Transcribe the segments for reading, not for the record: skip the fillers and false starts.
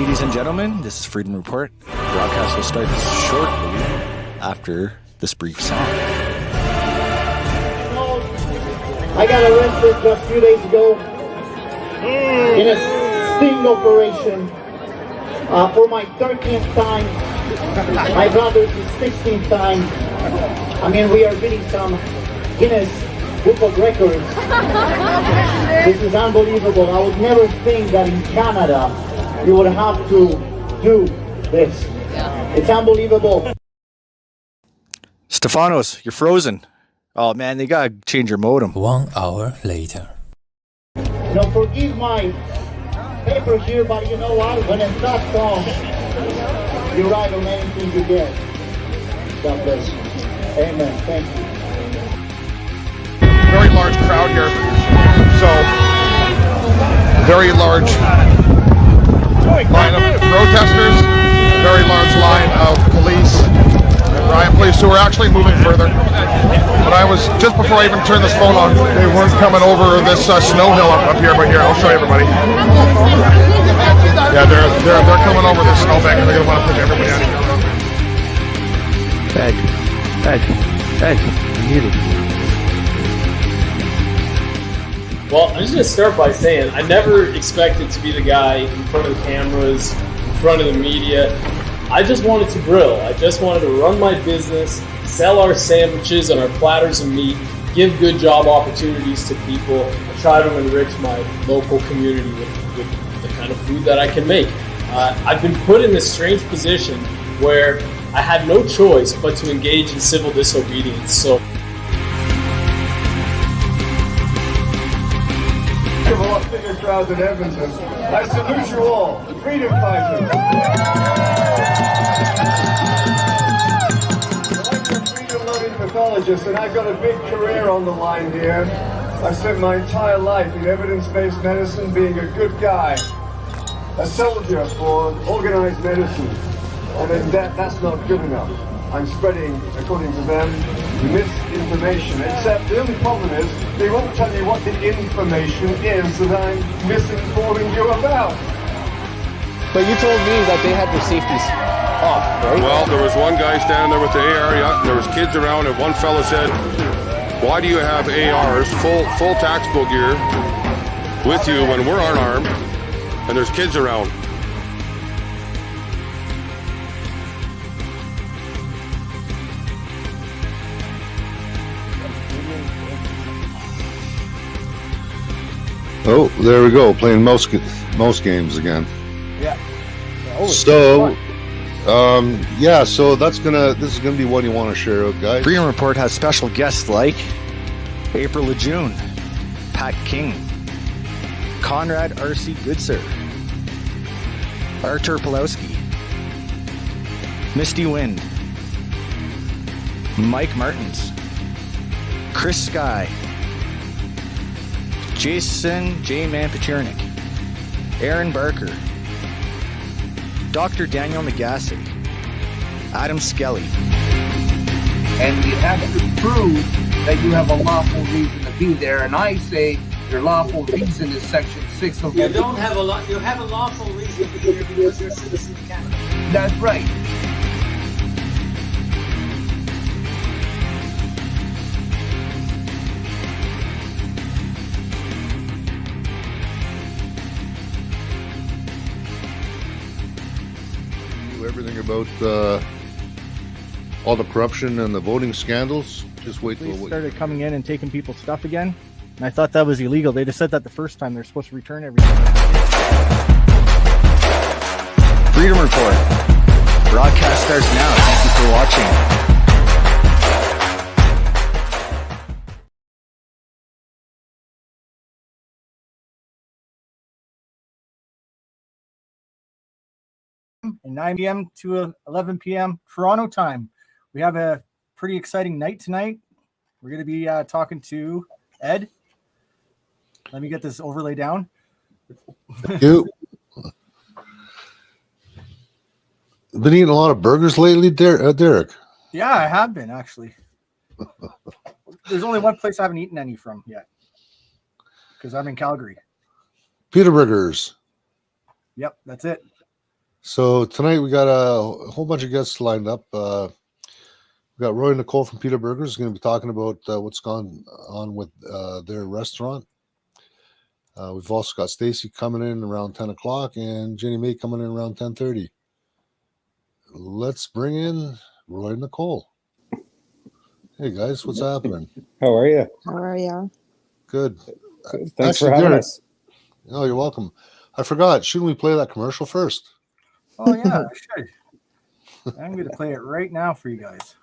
Ladies and gentlemen, this is Freedom Report. The broadcast will start shortly after this brief song. I got arrested just a few days ago in a sting operation for my 13th time. My brother's 16th time. I mean, we are reading some Guinness Book of Records. This is unbelievable. I would never think that in Canada you would have to do this. It's unbelievable. Stefanos, you're frozen. Oh man, they gotta change your modem. 1 hour later. Now forgive my paper here, but you know what? When it's that song, you write on anything you get. God bless you. Amen. Thank you. Very large crowd here. So, very large line of protesters, very large line of police and riot police who are actually moving further. But I was, just before I even turned this phone on, they weren't coming over this snow hill up here, but here, I'll show you everybody. Yeah, they're coming over this snowbank and they're going to want to push everybody out of here. Ed, you're muted. Well, I'm just going to start by saying I never expected to be the guy in front of the cameras, in front of the media. I just wanted to grill. I just wanted to run my business, sell our sandwiches and our platters of meat, give good job opportunities to people, and try to enrich my local community with the kind of food that I can make. I've been put in this strange position where I had no choice but to engage in civil disobedience. So. A lot bigger crowd than Edmonton. I salute you all, freedom fighters. I'm a freedom-loving pathologist, and I've got a big career on the line here. I've spent my entire life in evidence-based medicine, being a good guy, a soldier for organized medicine, and then that's not good enough. I'm spreading, according to them, misinformation, except the only problem is they won't tell you what the information is that I'm misinforming you about. But you told me that they had their safeties off, right? Well, there was one guy standing there with the AR, there was kids around, and one fellow said, why do you have ARs, full tactical gear, with you when we're unarmed, and there's kids around? Oh, there we go. Playing most games again. Yeah. So, so this is gonna be what you want to share out, guys. Freedom Report has special guests like April Lejeune, Pat King, Conrad R.C. Goodser, Artur Pulowski, Misty Wind, Mike Martins, Chris Sky, Jason J. Manpachernik, Aaron Barker, Dr. Daniel Nagase, Adam Skelly. And you have to prove that you have a lawful reason to be there. And I say your lawful reason is Section 6 of the... You have a lawful reason to be here because you're a citizen of Canada. That's right. Everything about all the corruption and the voting scandals. Just wait till Police started coming in and taking people's stuff again, and I thought that was illegal. They just said that the first time. They're supposed to return everything. Freedom Report. Broadcast starts now. Thank you for watching. And 9 p.m. to 11 p.m. Toronto time. We have a pretty exciting night tonight. We're going to be talking to Ed. Let me get this overlay down. You been eating a lot of burgers lately, Derek? Yeah, I have been, actually. There's only one place I haven't eaten any from yet, because I'm in Calgary. Petersburgers. Yep, that's it. So tonight we got a whole bunch of guests lined up. We got Roy and Nicole from Petersburger is going to be talking about what's gone on with their restaurant. We've also got Stacy coming in around 10 o'clock and Jenny May coming in around 10:30. Let's bring in Roy and Nicole. Hey guys, what's happening? How are you? How are you? Good. Thanks for having us. Oh, you're welcome. I forgot. Shouldn't we play that commercial first? Oh yeah, I should. I'm going to play it right now for you guys.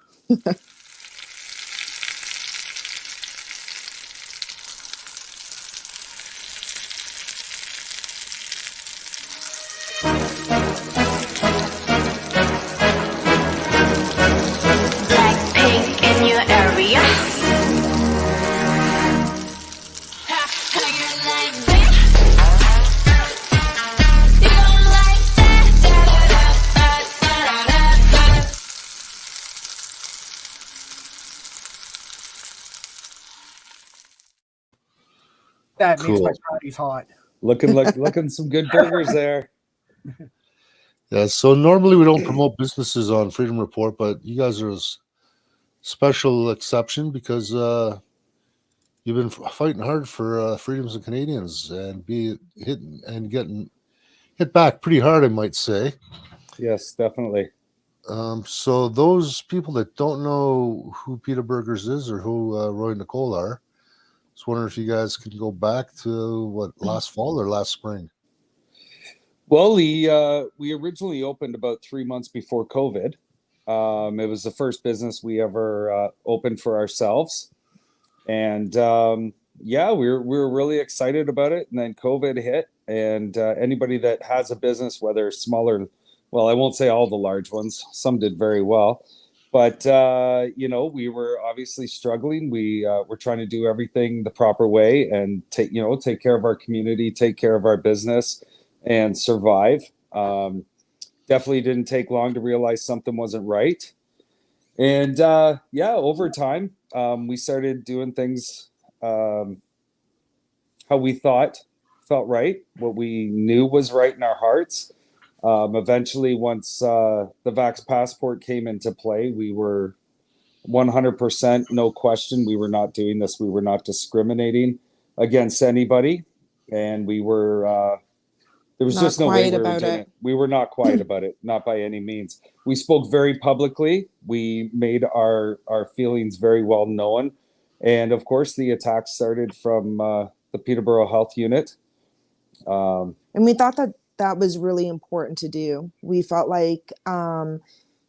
Blackpink in your area. That makes my Cool. bodies hot. Looking some good burgers there. Yeah, so normally we don't promote businesses on Freedom Report, but you guys are a special exception because you've been fighting hard for freedoms of Canadians and getting hit back pretty hard, I might say. Yes, definitely. So those people that don't know who Peter Burgers is or who Roy and Nicole are, I was wondering if you guys could go back to last fall or last spring. Well, we originally opened about 3 months before COVID. It was the first business we ever opened for ourselves, and yeah, we were really excited about it. And then COVID hit, and anybody that has a business, whether smaller, well, I won't say all the large ones, some did very well, but we were obviously struggling. We were trying to do everything the proper way and take care of our community, take care of our business, and survive. Definitely didn't take long to realize something wasn't right. And over time, we started doing things how we thought felt right, what we knew was right in our hearts. Eventually, once the Vax Passport came into play, we were 100%, no question, we were not doing this. We were not discriminating against anybody. And we were... there was just no way we were doing it. We were not quiet about it, not by any means. We spoke very publicly. We made our feelings very well known. And of course, the attack started from the Peterborough Health Unit. And we thought that was really important to do. We felt like,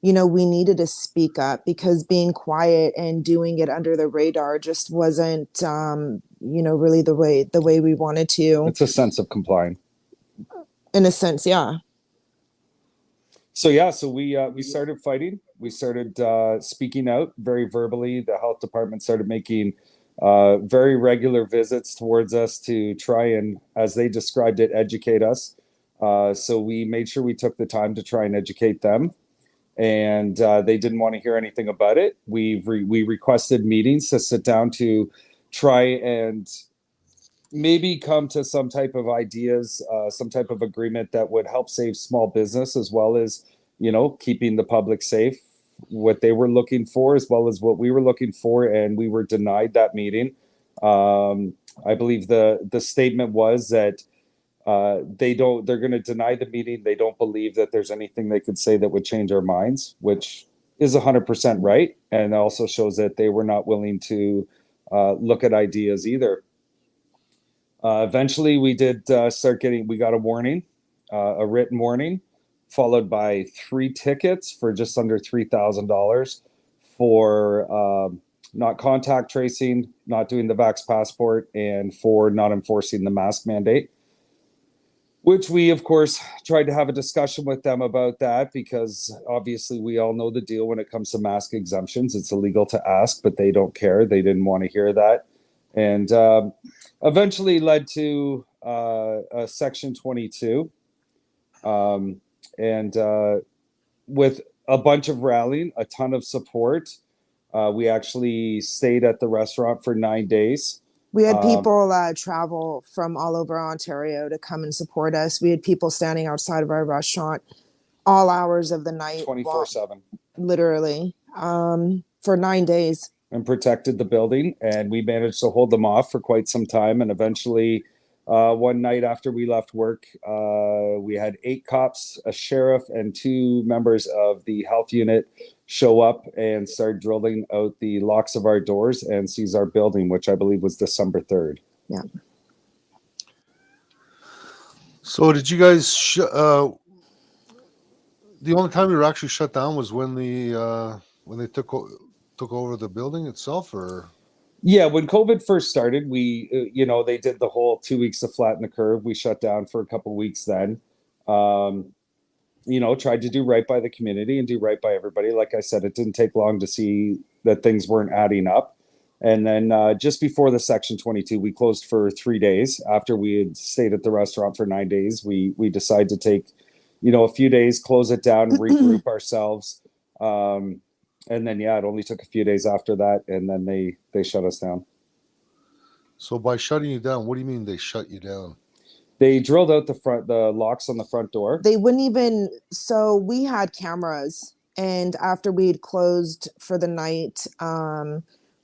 we needed to speak up because being quiet and doing it under the radar just wasn't, really the way we wanted to. It's a sense of complying. In a sense, yeah. So we started fighting. We started speaking out very verbally. The health department started making very regular visits towards us to try and, as they described it, educate us. So we made sure we took the time to try and educate them. And they didn't want to hear anything about it. We requested meetings to sit down to try and maybe come to some type of ideas, some type of agreement that would help save small business, as well as, keeping the public safe, what they were looking for, as well as what we were looking for. And we were denied that meeting. I believe the statement was that they're going to deny the meeting. They don't believe that there's anything they could say that would change our minds, which is 100% right. And also shows that they were not willing to look at ideas either. Eventually, we did we got a warning, a written warning, followed by 3 tickets for just under $3,000 for not contact tracing, not doing the Vax Passport, and for not enforcing the mask mandate. Which we, of course, tried to have a discussion with them about that, because obviously we all know the deal when it comes to mask exemptions. It's illegal to ask, but they don't care. They didn't want to hear that. And eventually led to a Section 22. And with a bunch of rallying, a ton of support, we actually stayed at the restaurant for 9 days. We had people travel from all over Ontario to come and support us. We had people standing outside of our restaurant all hours of the night, 24/7, literally, for 9 days. and protected the building. And we managed to hold them off for quite some time. And eventually, one night after we left work, we had 8 cops, a sheriff, and 2 members of the health unit show up and start drilling out the locks of our doors and seize our building, which I believe was December 3rd. Yeah. So did you guys? The only time you were actually shut down was when they took over the building itself, or? Yeah, when COVID first started, we, they did the whole 2 weeks to flatten the curve. We shut down for a couple of weeks then. Tried to do right by the community and do right by everybody. Like I said, it didn't take long to see that things weren't adding up. And then just before the Section 22, we closed for 3 days. After we had stayed at the restaurant for 9 days, we decided to take, a few days, close it down, regroup ourselves. And then, it only took a few days after that, and then they shut us down. So by shutting you down, what do you mean they shut you down? They drilled out the locks on the front door. They wouldn't even, so we had cameras, and after we had closed for the night,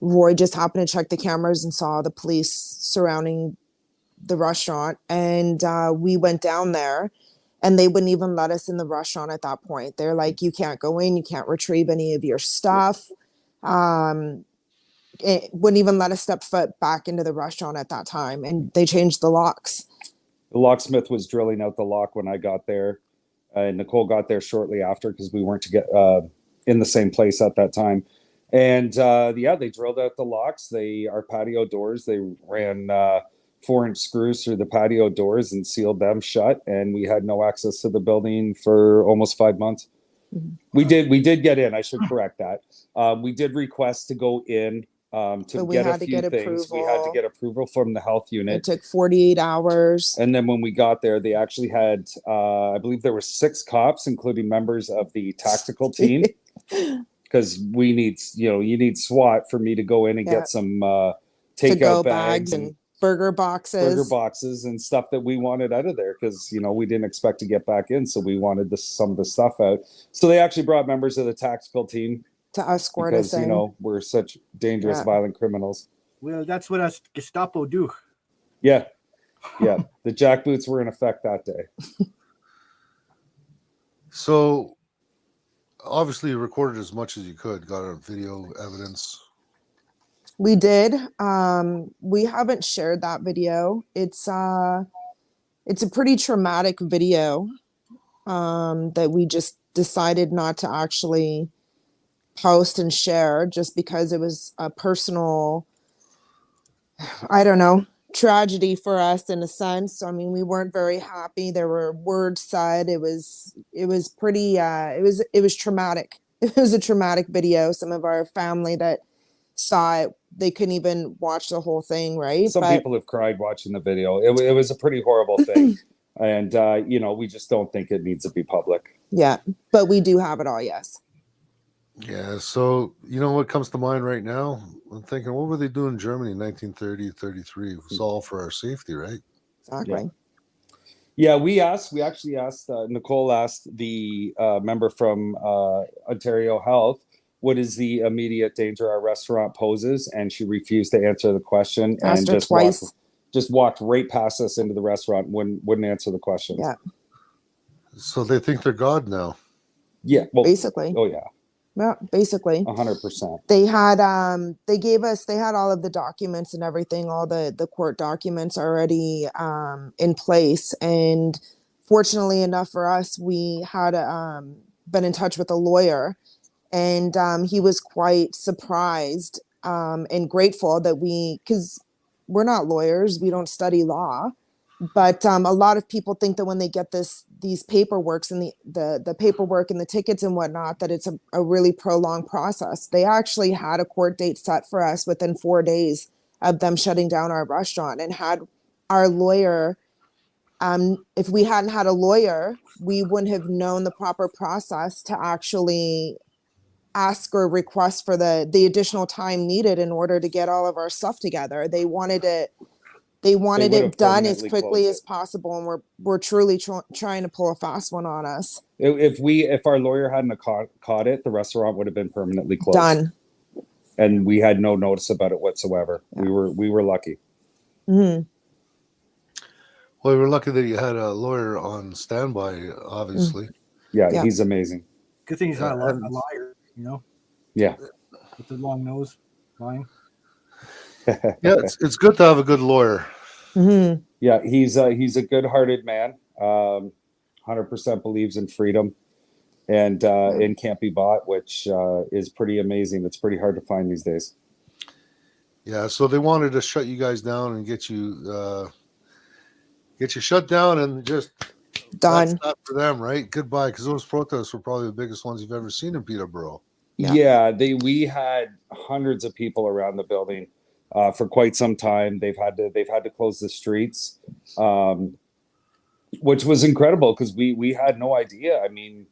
Roy just happened to check the cameras and saw the police surrounding the restaurant, and we went down there, and they wouldn't even let us in the restaurant at that point. They're like, you can't go in, you can't retrieve any of your stuff. It wouldn't even let us step foot back into the restaurant at that time, and they changed the locks. The locksmith was drilling out the lock when I got there, and Nicole got there shortly after because we weren't in the same place at that time. And they drilled out the locks. Our patio doors, they ran 4-inch screws through the patio doors and sealed them shut. And we had no access to the building for almost 5 months. Mm-hmm. We did get in. I should correct that. We did request to go in. To get a few things, we had to get approval from the health unit. It took 48 hours. And then when we got there, they actually had, I believe there were 6 cops, including members of the tactical team. Because we need, you need SWAT for me to go in and get some takeout bags and burger boxes and stuff that we wanted out of there. Because, we didn't expect to get back in. So we wanted some of the stuff out. So they actually brought members of the tactical team to escort us in. We're such dangerous, violent criminals. Well, that's what us Gestapo do. Yeah. The jackboots were in effect that day. So, obviously, you recorded as much as you could, got a video evidence. We did. We haven't shared that video. It's a pretty traumatic video that we just decided not to actually post and share just because it was a personal, tragedy for us in a sense. I mean, we weren't very happy. There were words said. It was pretty, it was traumatic. It was a traumatic video. Some of our family that saw it, they couldn't even watch the whole thing, right? Some people have cried watching the video. It was a pretty horrible thing. And, we just don't think it needs to be public. Yeah, but we do have it all, yes. Yeah, so what comes to mind right now? I'm thinking, what were they doing in Germany in 1930, 33? It was all for our safety, right? Exactly. Yeah, Nicole asked the member from Ontario Health, what is the immediate danger our restaurant poses? And she refused to answer the question and just walked right past us into the restaurant, wouldn't answer the questions. Yeah. So they think they're God now. Yeah. Well, basically. Oh, yeah. Yeah, basically 100%. They had they had all of the documents and everything, all the court documents already in place. And fortunately enough for us, we had been in touch with a lawyer, and he was quite surprised and grateful that because we're not lawyers, we don't study law. But a lot of people think that when they get these paperworks and the paperwork and the tickets and whatnot, that it's a really prolonged process. They actually had a court date set for us within 4 days of them shutting down our restaurant, and had our lawyer. If we hadn't had a lawyer, we wouldn't have known the proper process to actually ask or request for the additional time needed in order to get all of our stuff together. They wanted it They wanted would it have done as permanently quickly closed as possible, and we're truly trying to pull a fast one on us. If our lawyer hadn't caught it, the restaurant would have been permanently closed. Done. And we had no notice about it whatsoever. Yeah. We were lucky. Mm-hmm. Well, we're lucky that you had a lawyer on standby, obviously. Yeah, Yeah. he's amazing. Good thing he's not a liar, you know, Yeah. with the long nose lying. Yeah, it's good to have a good lawyer. Mm-hmm. Yeah, he's a good-hearted man. 100% believes in freedom, and can't be bought, which is pretty amazing. It's pretty hard to find these days. Yeah, so they wanted to shut you guys down and get you shut down and just Done. That's not for them, right? Goodbye, because those protests were probably the biggest ones you've ever seen in Peterborough. Yeah, we had hundreds of people around the building for quite some time. They've had to close the streets, which was incredible because we had no idea. I mean,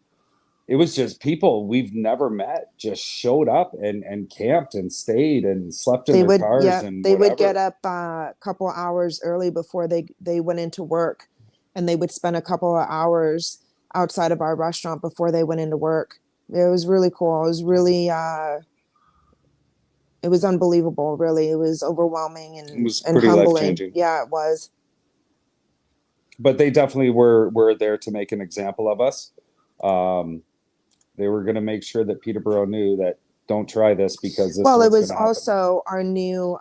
it was just people we've never met just showed up and camped and stayed and slept in their cars. Yeah, and they whatever. would get up a couple hours early before they went into work, and they would spend a couple of hours outside of our restaurant before they went into work. It was really cool. It was really it was unbelievable, really. It was overwhelming and It was and pretty humbling. life-changing. Yeah, it was. But they definitely were there to make an example of us. They were going to make sure that Peterborough knew that don't try this because this. Well, it was was also our new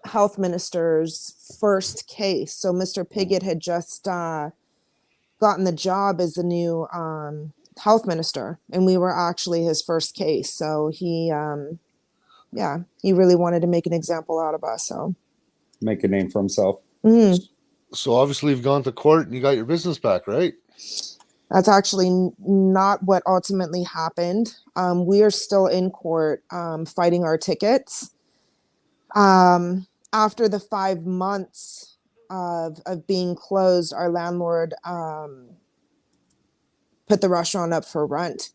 health minister's first case. So Mr. Piggott had just gotten the job as the new health minister, and we were actually his first case. So he really wanted to make an example out of us. So make a name for himself. Mm. So obviously you've gone to court and you got your business back, right? That's actually not what ultimately happened. We are still in court fighting our tickets. After the 5 months of being closed, our landlord put the restaurant up for rent.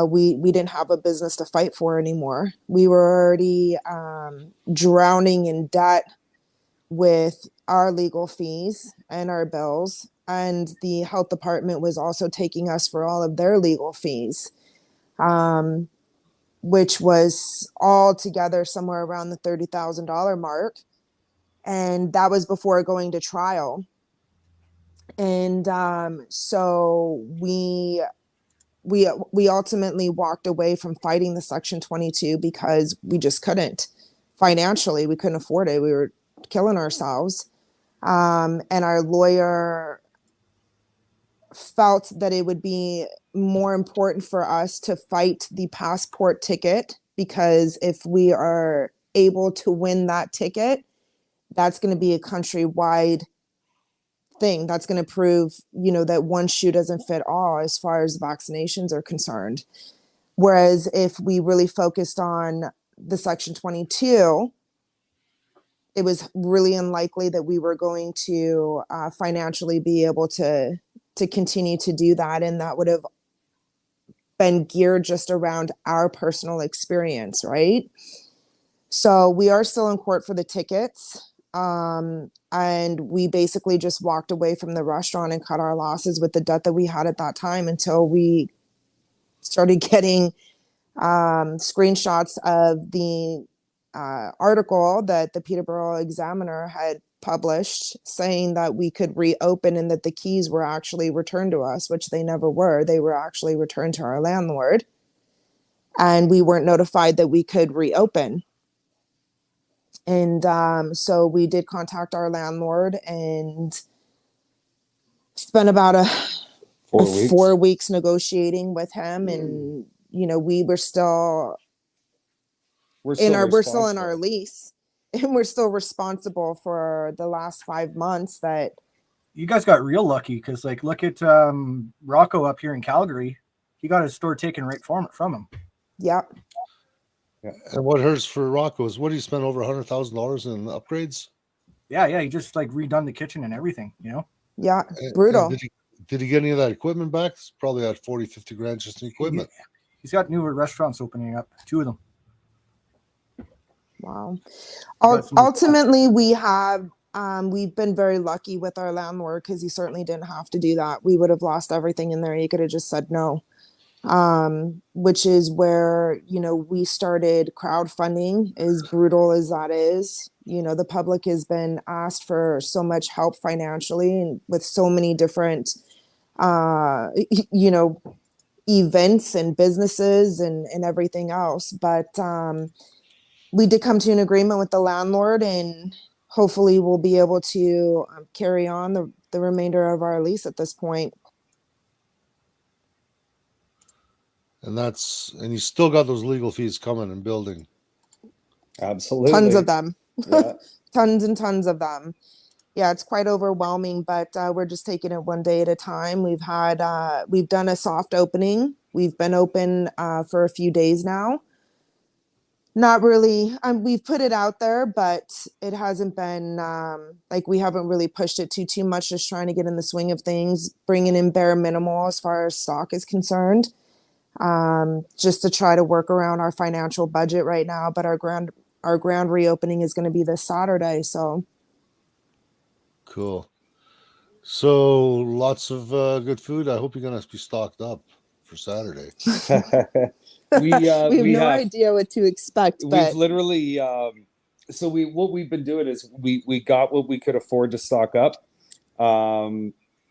We didn't have a business to fight for anymore. We were already drowning in debt with our legal fees and our bills. And the health department was also taking us for all of their legal fees, which was all together somewhere around the $30,000 mark. And that was before going to trial. And so we ultimately walked away from fighting the Section 22 because we just couldn't. Financially, we couldn't afford it. We were killing ourselves. And our lawyer felt that it would be more important for us to fight the passport ticket, because if we are able to win that ticket, that's going to be a countrywide thing. That's going to prove, that one shoe doesn't fit all as far as vaccinations are concerned. Whereas if we really focused on the Section 22, it was really unlikely that we were going to financially be able to continue to do that. And that would have been geared just around our personal experience, right? So we are still in court for the tickets. And we basically just walked away from the restaurant and cut our losses with the debt that we had at that time until we started getting screenshots of the article that the Peterborough Examiner had published saying that we could reopen and that the keys were actually returned to us, which they never were. They were actually returned to our landlord. And we weren't notified that we could reopen. And so we did contact our landlord and spent about 4 weeks negotiating with him. And, we were still we're still in our lease, and we're still responsible for the last 5 months. That you guys got real lucky, because look at Rocco up here in Calgary. He got his store taken right from him. Yep. Yeah. And what hurts for Rocco is, what do you spend over $100,000 in upgrades? Yeah, he just redone the kitchen and everything, Yeah, brutal. And did he get any of that equipment back? It's probably at 40-50 grand just in equipment. He's got newer restaurants opening up, 2 of them. Wow. Ultimately, we have We've been very lucky with our landlord because he certainly didn't have to do that. We would have lost everything in there. He could have just said no. Which is where, you know, we started crowdfunding, as brutal as that is. You know, the public has been asked for so much help financially and with so many different, you know, events and businesses and everything else. But we did come to an agreement with the landlord, and hopefully we'll be able to carry on the remainder of our lease at this point. And you still got those legal fees coming and building. Absolutely. Tons of them. Yeah. Tons and tons of them. Yeah, it's quite overwhelming, but we're just taking it one day at a time. We've done a soft opening. We've been open for a few days now. Not really. We've put it out there, but it hasn't been like, we haven't really pushed it too much. Just trying to get in the swing of things, bringing in bare minimal as far as stock is concerned. Just to try to work around our financial budget right now. But our grand reopening is going to be this Saturday. So cool. So lots of good food. I hope you're going to be stocked up for Saturday. we have no idea what to expect. But we've literally, what we've been doing is we got what we could afford to stock up,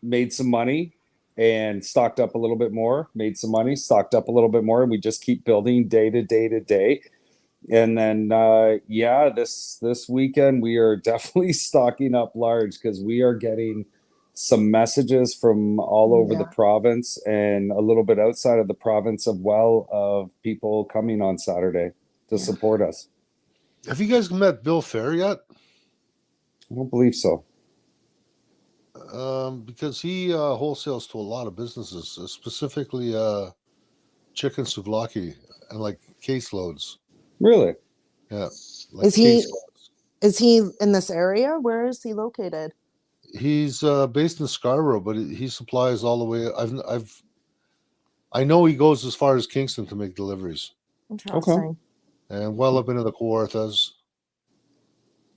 made some money, and stocked up a little bit more, made some money, stocked up a little bit more, and we just keep building day to day to day. And then, this weekend we are definitely stocking up large because we are getting some messages from all over the province and a little bit outside of the province of people coming on Saturday to support us. Have you guys met Bill Fair yet? I don't believe so. Because he wholesales to a lot of businesses, specifically chicken souvlaki and like caseloads. Really? Yeah. Like is he in this area? Where is he located? He's based in Scarborough, but he supplies all the way. I know he goes as far as Kingston to make deliveries. Interesting. Okay. And well up into the Kawarthas.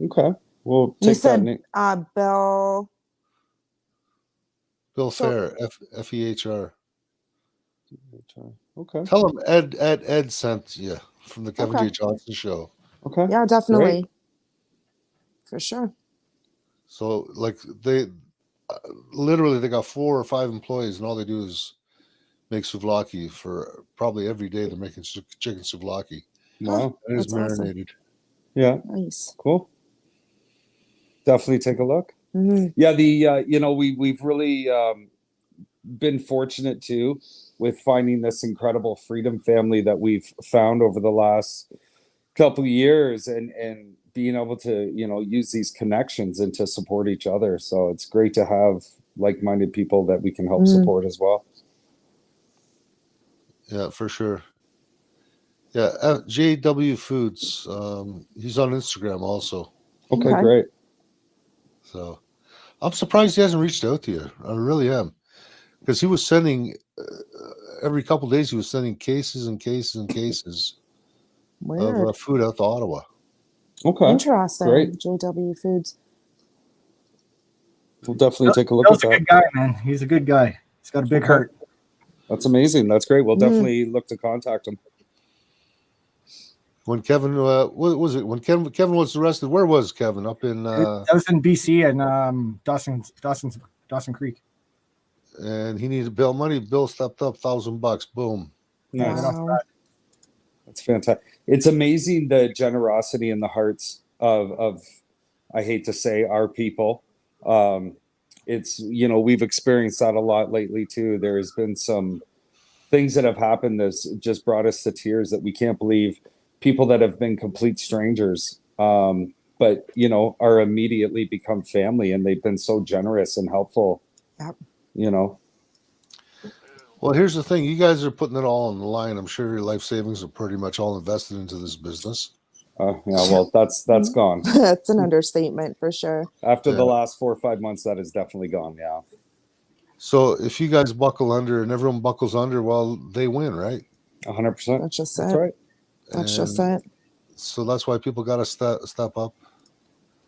Okay. Well, you said Bill. Bill Fair, F-E-H-R. Okay. Tell him Ed sent you from the Kevin J. Johnson show. Okay. Yeah, definitely. Great. For sure. So, like, they literally they got 4 or 5 employees, and all they do is make souvlaki for probably every day. They're making chicken souvlaki. Wow, it is marinated. Awesome. Yeah, nice, cool. Definitely take a look. Mm-hmm. Yeah, we've really been fortunate too with finding this incredible Freedom family that we've found over the last couple of years, and being able to use these connections and to support each other. So it's great to have like-minded people that we can help support as well. Yeah, for sure. Yeah, JW Foods. He's on Instagram also. Okay, great. So I'm surprised he hasn't reached out to you. I really am, because he was sending every couple of days. He was sending cases and cases and cases of food out to Ottawa. Okay, interesting. Great. JW Foods. We'll definitely take a look Bill's at that. a good guy, man. He's a good guy. He's got a big heart. That's amazing. That's great. We'll definitely look to contact him. When Kevin, what was it? When Kevin was arrested, where was Kevin? Up in That was in BC and Dawson Creek. And he needed bail money. Bill stepped up, $1,000. Boom. Nice. Wow. That's fantastic. It's amazing the generosity in the hearts of I hate to say our people. It's we've experienced that a lot lately too. There has been some things that have happened that's just brought us to tears that we can't believe. People that have been complete strangers, but are immediately become family, and they've been so generous and helpful. Yep. Well, here's the thing. You guys are putting it all on the line. I'm sure your life savings are pretty much all invested into this business. Yeah, well, that's gone. That's an understatement for sure. After the last 4 or 5 months, that is definitely gone. Yeah. So if you guys buckle under and everyone buckles under, well, they win, right? 100%. That's just That's it. right. That's just it. So that's why people got to step up.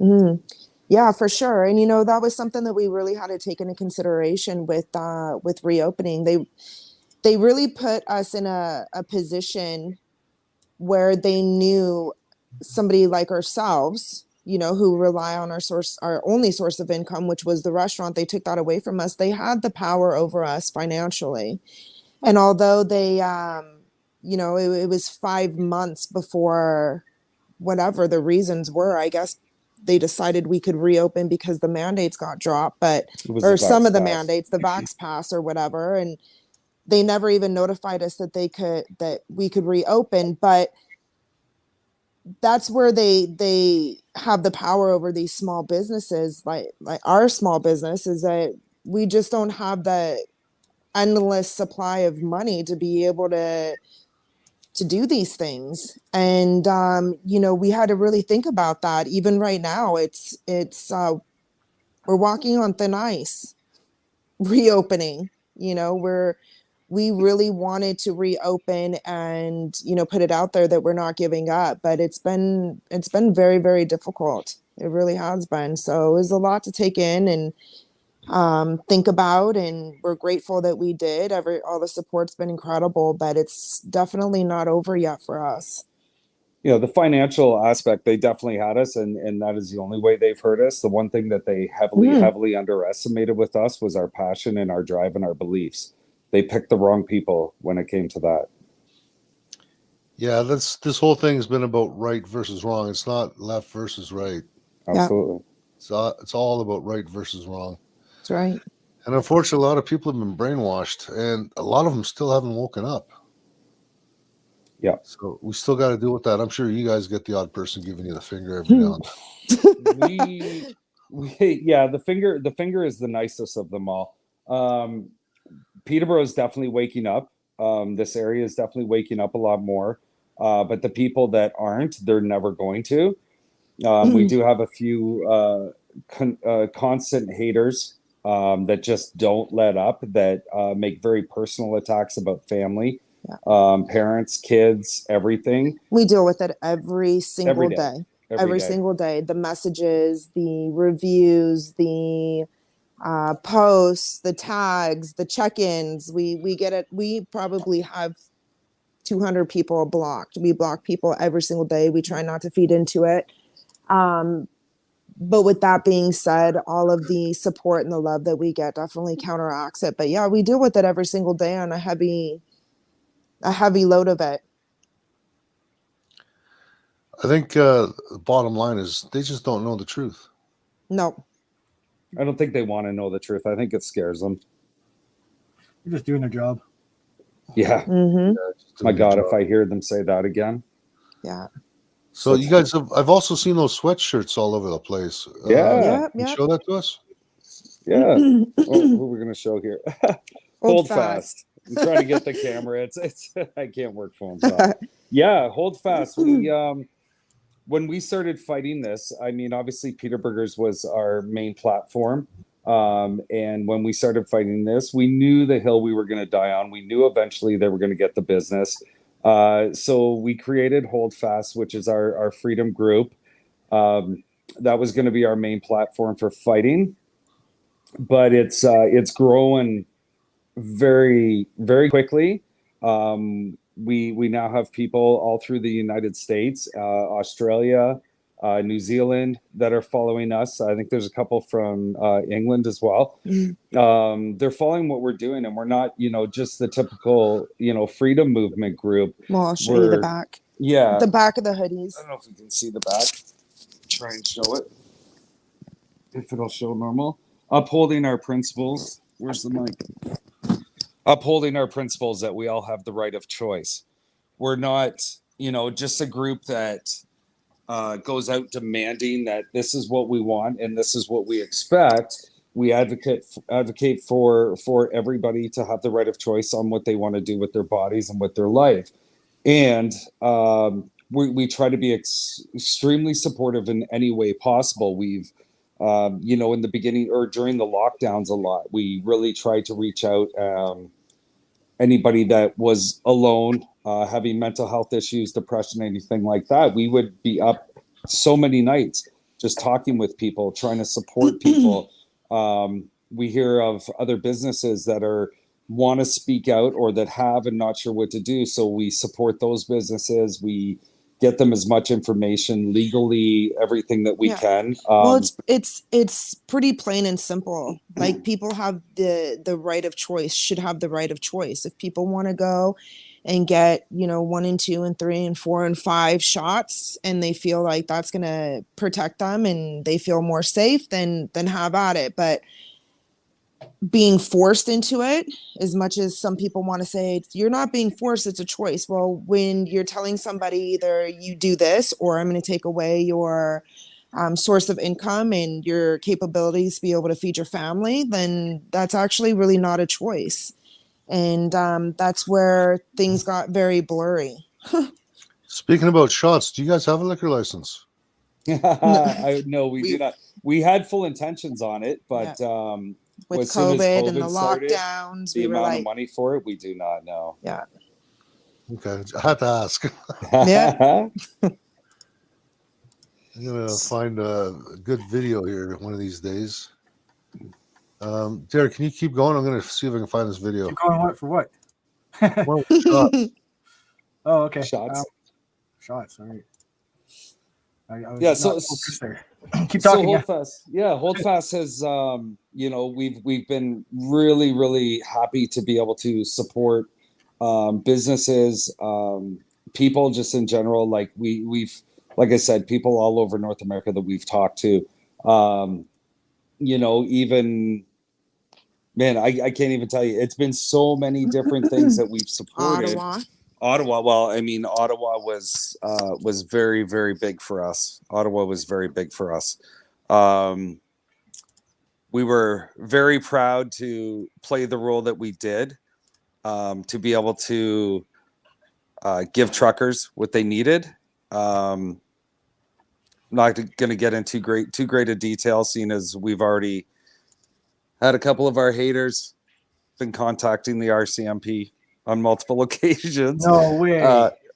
Yeah, Yeah, for sure. And that was something that we really had to take into consideration with reopening. They really put us in a position where they knew somebody like ourselves, who rely on our only source of income, which was the restaurant. They took that away from us. They had the power over us financially. And although they, it was 5 months before whatever the reasons were, I guess they decided we could reopen because the mandates got dropped, or some of the mandates, the Vax Pass or whatever. And they never even notified us that we could reopen. But that's where they have the power over these small businesses, like our small business, is that we just don't have the endless supply of money to be able to do these things. And we had to really think about that. Even right now, it's we're walking on thin ice reopening. We really wanted to reopen and put it out there that we're not giving up, but it's been very, very difficult. It really has been. So it was a lot to take in and think about, and we're grateful that we did. All the support's been incredible, but it's definitely not over yet for us. The financial aspect, they definitely had us, and that is the only way they've hurt us. The one thing that they heavily underestimated with us was our passion and our drive and our beliefs. They picked the wrong people when it came to that. Yeah, this whole thing has been about right versus wrong. It's not left versus right. Absolutely. Yeah. It's all about right versus wrong. That's right. And unfortunately, a lot of people have been brainwashed, and a lot of them still haven't woken up. Yeah. So we still got to deal with that. I'm sure you guys get the odd person giving you the finger every now and then. The finger is the nicest of them all. Peterborough is definitely waking up. This area is definitely waking up a lot more. But the people that aren't, they're never going to. We do have a few constant haters that just don't let up, that make very personal attacks about family, parents, kids, everything. We deal with it every single day. Every single day. The messages, the reviews, the posts, the tags, the check-ins. We get it. We probably have 200 people blocked. We block people every single day. We try not to feed into it. But with that being said, all of the support and the love that we get definitely counteracts it. But yeah, we deal with it every single day on a heavy load of it. I think the bottom line is they just don't know the truth. No. I don't think they want to know the truth. I think it scares them. They're just doing their job. Yeah. Mm-hmm. My God, if I hear them say that again. Yeah. So you guys I've also seen those sweatshirts all over the place. Yeah. Can you show that to us? Yeah. Who we're going to show here? Hold fast. I'm trying to get the camera. It's I can't work phones off. Yeah, hold fast. When we started fighting this, I mean, obviously Peterburgers was our main platform. And when we started fighting this, we knew the hill we were going to die on. We knew eventually they were going to get the business. So we created Hold Fast, which is our freedom group. That was going to be our main platform for fighting. But it's growing very, very quickly. We now have people all through the United States, Australia, New Zealand that are following us. I think there's a couple from England as well. They're following what we're doing, and we're not, just the typical, freedom movement group. Well, I'll show you the back. Yeah. The back of the hoodies. I don't know if you can see the back. Try and show it. If it'll show normal. Upholding our principles. Where's the mic? Upholding our principles that we all have the right of choice. We're not, just a group that goes out demanding that this is what we want and this is what we expect. We advocate for everybody to have the right of choice on what they want to do with their bodies and with their life. And we try to be extremely supportive in any way possible. We've in the beginning or during the lockdowns a lot, we really tried to reach out anybody that was alone, having mental health issues, depression, anything like that. We would be up so many nights just talking with people, trying to support people. We hear of other businesses that want to speak out or that have and not sure what to do. So we support those businesses. We get them as much information legally, everything that we can. Well, it's pretty plain and simple. Like, people have the right of choice, should have the right of choice. If people want to go and get, 1 and 2 and 3 and 4 and 5 shots, and they feel like that's going to protect them and they feel more safe, then have at it. But being forced into it, as much as some people want to say, you're not being forced, it's a choice. Well, when you're telling somebody either you do this or I'm going to take away your source of income and your capabilities to be able to feed your family, then that's actually really not a choice. And that's where things got very blurry. Speaking about shots, do you guys have a liquor license? No, we do not. We had full intentions on it, but with as soon as COVID and the started, lockdowns, the we were amount like, of money for it, we do not know. Yeah. Okay, I had to ask. Yeah. I'm gonna find a good video here one of these days. Derek, can you keep going? I'm gonna see if I can find this video. Keep going. What for? What? Well, shots. Oh, okay. Shots. Shots. All right. I was Yeah, not so focused there. Keep talking. So Holdfast has we've been really, really happy to be able to support businesses, people just in general. Like we've like I said, people all over North America that we've talked to. Even man, I can't even tell you. It's been so many different things that we've supported. Ottawa. Well, I mean, Ottawa was very, very big for us. Ottawa was very big for us. We were very proud to play the role that we did, to be able to give truckers what they needed. I'm not going to get into too great a detail, seeing as we've already had a couple of our haters been contacting the RCMP on multiple occasions. No way.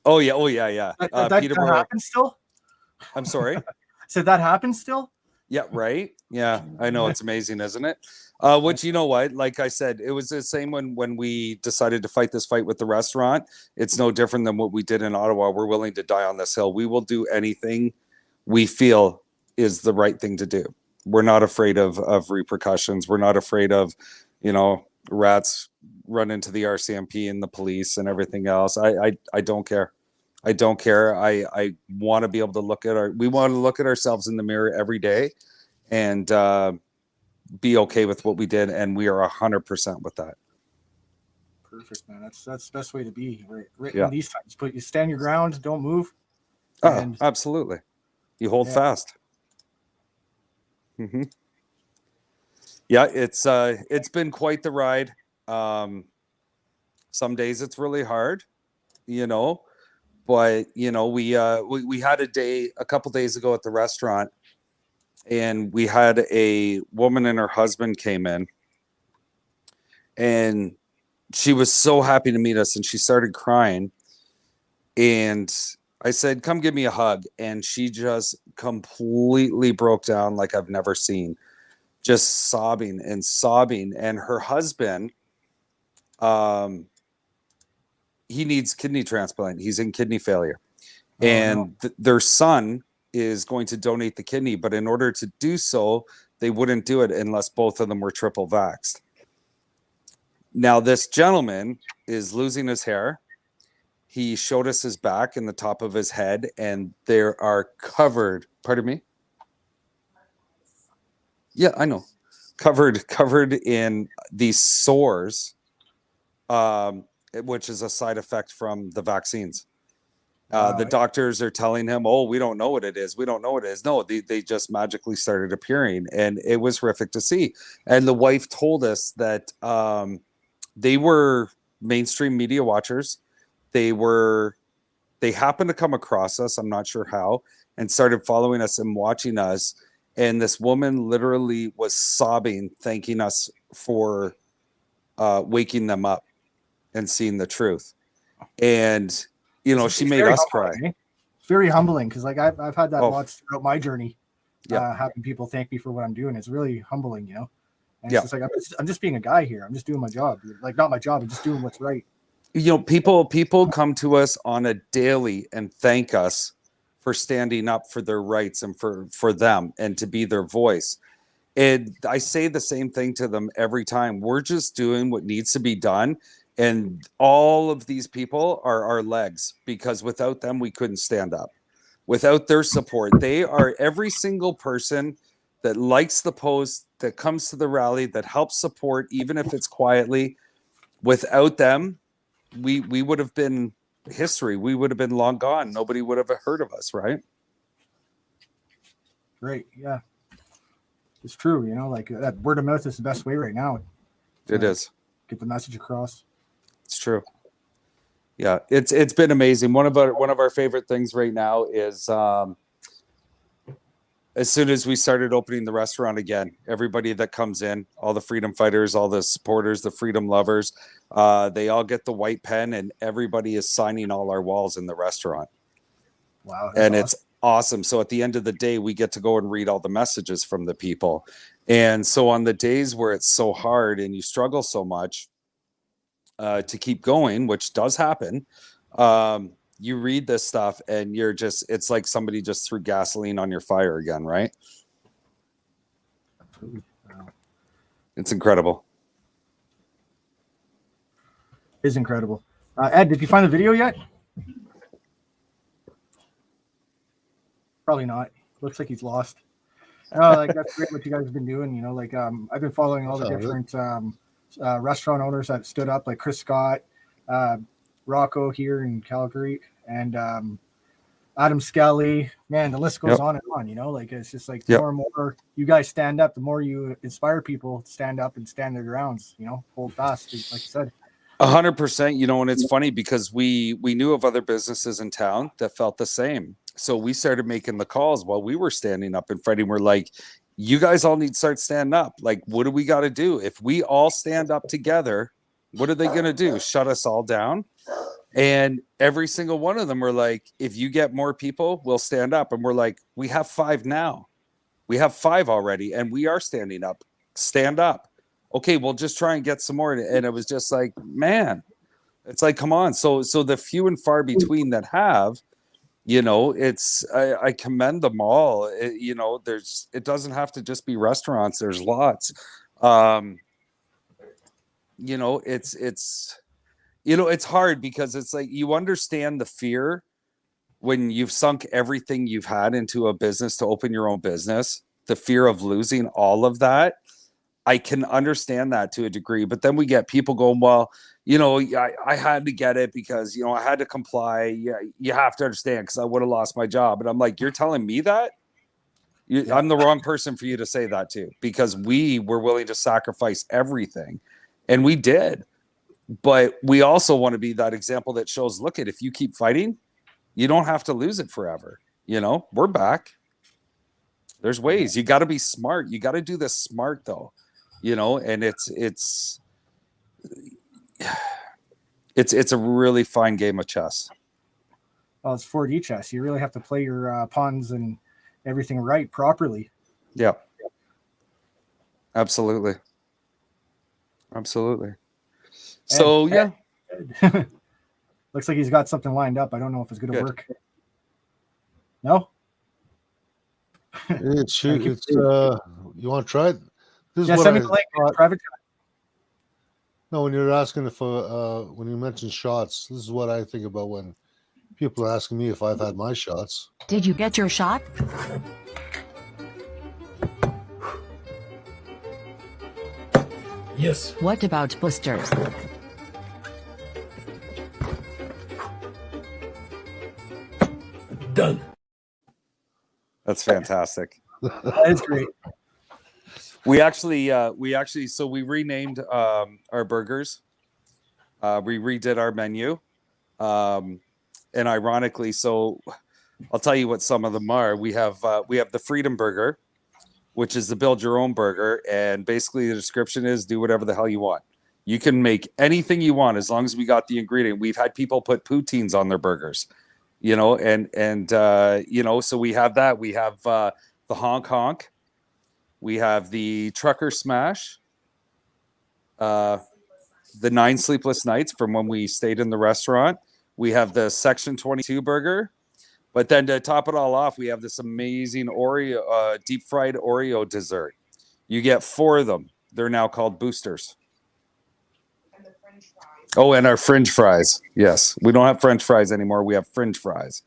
Oh yeah. That Peterborough. happens still? I'm sorry. So that happens still? Yeah, right. Yeah, I know, it's amazing, isn't it? Which, you know what? Like I said, it was the same when we decided to fight this fight with the restaurant. It's no different than what we did in Ottawa. We're willing to die on this hill. We will do anything we feel is the right thing to do. We're not afraid of repercussions. We're not afraid of, rats run into the RCMP and the police and everything else. I don't care. I don't care. I want to be able to we want to look at ourselves in the mirror every day and be okay with what we did. And we are 100% with that. Perfect, man. That's the best way to be right Yeah. in these times. But you stand your ground, don't move. Oh, absolutely. You hold fast. Mm-hmm. Yeah, it's been quite the ride. Some days it's really hard, but we had a couple days ago at the restaurant, and we had a woman and her husband came in, and she was so happy to meet us, and she started crying, and I said, "Come give me a hug," and she just completely broke down like I've never seen, just sobbing, and her husband, he needs kidney transplant. He's in kidney failure. And their son is going to donate the kidney, but in order to do so, they wouldn't do it unless both of them were triple vaxxed. Now, this gentleman is losing his hair. He showed us his back and the top of his head, and there are covered, pardon me? Yeah, I know. Covered in these sores, which is a side effect from the vaccines. The doctors are telling him, "Oh, we don't know what it is. We don't know what it is." No, they just magically started appearing, and it was horrific to see. And the wife told us that they were mainstream media watchers. They happened to come across us, I'm not sure how, and started following us and watching us. And this woman literally was sobbing, thanking us for waking them up and seeing the truth. And she made us cry. It's very humbling, because like I've had that lots throughout my journey. having people thank me for what I'm doing. It's really humbling, you know. And Yeah. it's just like I'm just being a guy here. I'm just doing my job. Like not my job, I'm just doing what's right. You know, people come to us on a daily and thank us for standing up for their rights and for them and to be their voice. And I say the same thing to them every time. We're just doing what needs to be done. And all of these people are our legs, because without them, we couldn't stand up. Without their support, they are every single person that likes the post, that comes to the rally, that helps support, even if it's quietly. Without them, we would have been history. We would have been long gone. Nobody would have heard of us, right? Right. Yeah. It's true, you know, like that word of mouth is the best way right now. It is. Get the message across. It's true. Yeah, it's been amazing. One of our favorite things right now is as soon as we started opening the restaurant again, everybody that comes in, all the freedom fighters, all the supporters, the freedom lovers, they all get the white pen, and everybody is signing all our walls in the restaurant. Wow. And awesome. It's awesome. So at the end of the day, we get to go and read all the messages from the people. And so on the days where it's so hard and you struggle so much to keep going, which does happen, you read this stuff and you're just, it's like somebody just threw gasoline on your fire again, right? Wow. It's incredible. It's incredible. Ed, did you find the video yet? Probably not. Looks like he's lost. Like that's great what you guys have been doing. You know, like I've been following all the different restaurant owners that stood up, like Chris Scott, Rocco here in Calgary, and Adam Skelly. Man, the list goes on and on. You know, like it's just like the more and more you guys stand up, the more you inspire people to stand up and stand their grounds. You know, hold fast, like you said. 100%. You know, and it's funny because we knew of other businesses in town that felt the same. So we started making the calls while we were standing up and fighting. We're like, you guys all need to start standing up. Like, what do we got to do? If we all stand up together, what are they going to do? Shut us all down? And every single one of them were like, if you get more people, we'll stand up. And we're like, we have 5 now. We have 5 already. And we are standing up. Stand up. Okay, we'll just try and get some more. And it was just like, man, it's like, come on. So the few and far between that have, you know, it's I commend them all. You know, it doesn't have to just be restaurants. There's lots. You know, it's you know, it's hard because it's like you understand the fear when you've sunk everything you've had into a business to open your own business, the fear of losing all of that. I can understand that to a degree, but then we get people going, well, you know, I had to get it because, you know, I had to comply. Yeah, you have to understand because I would have lost my job. And I'm like, you're telling me that? I'm the wrong person for you to say that to, because we were willing to sacrifice everything, and we did. But we also want to be that example that shows, look, if you keep fighting, you don't have to lose it forever. You know, we're back. There's ways. You got to be smart. You got to do this smart, though. You know, and it's a really fine game of chess. Well, it's 4D chess. You really have to play your pawns and everything right properly. Yeah, absolutely. So Ed. Looks like he's got something lined up. I don't know if it's going to work. No. It's you want to try it? This is what send me the link. Private chat. No, when you're asking if when you mention shots, this is what I think about when people are asking me if I've had my shots. Did you get your shot? Yes. What about boosters? Done. That's fantastic. That is great. We actually so we renamed our burgers. We redid our menu. And ironically, so I'll tell you what some of them are. We have the Freedom Burger, which is the build your own burger, and basically the description is do whatever the hell you want. You can make anything you want as long as we got the ingredient. We've had people put poutines on their burgers, you know, and you know, so we have that. We have the Honk Honk. We have the Trucker Smash. The 9 Sleepless Nights from when we stayed in the restaurant. We have the Section 22 burger. But then to top it all off, we have this amazing Oreo, deep fried Oreo dessert. You get 4 of them. They're now called boosters. Oh, and our French fries. Yes, we don't have French fries anymore. We have French fries.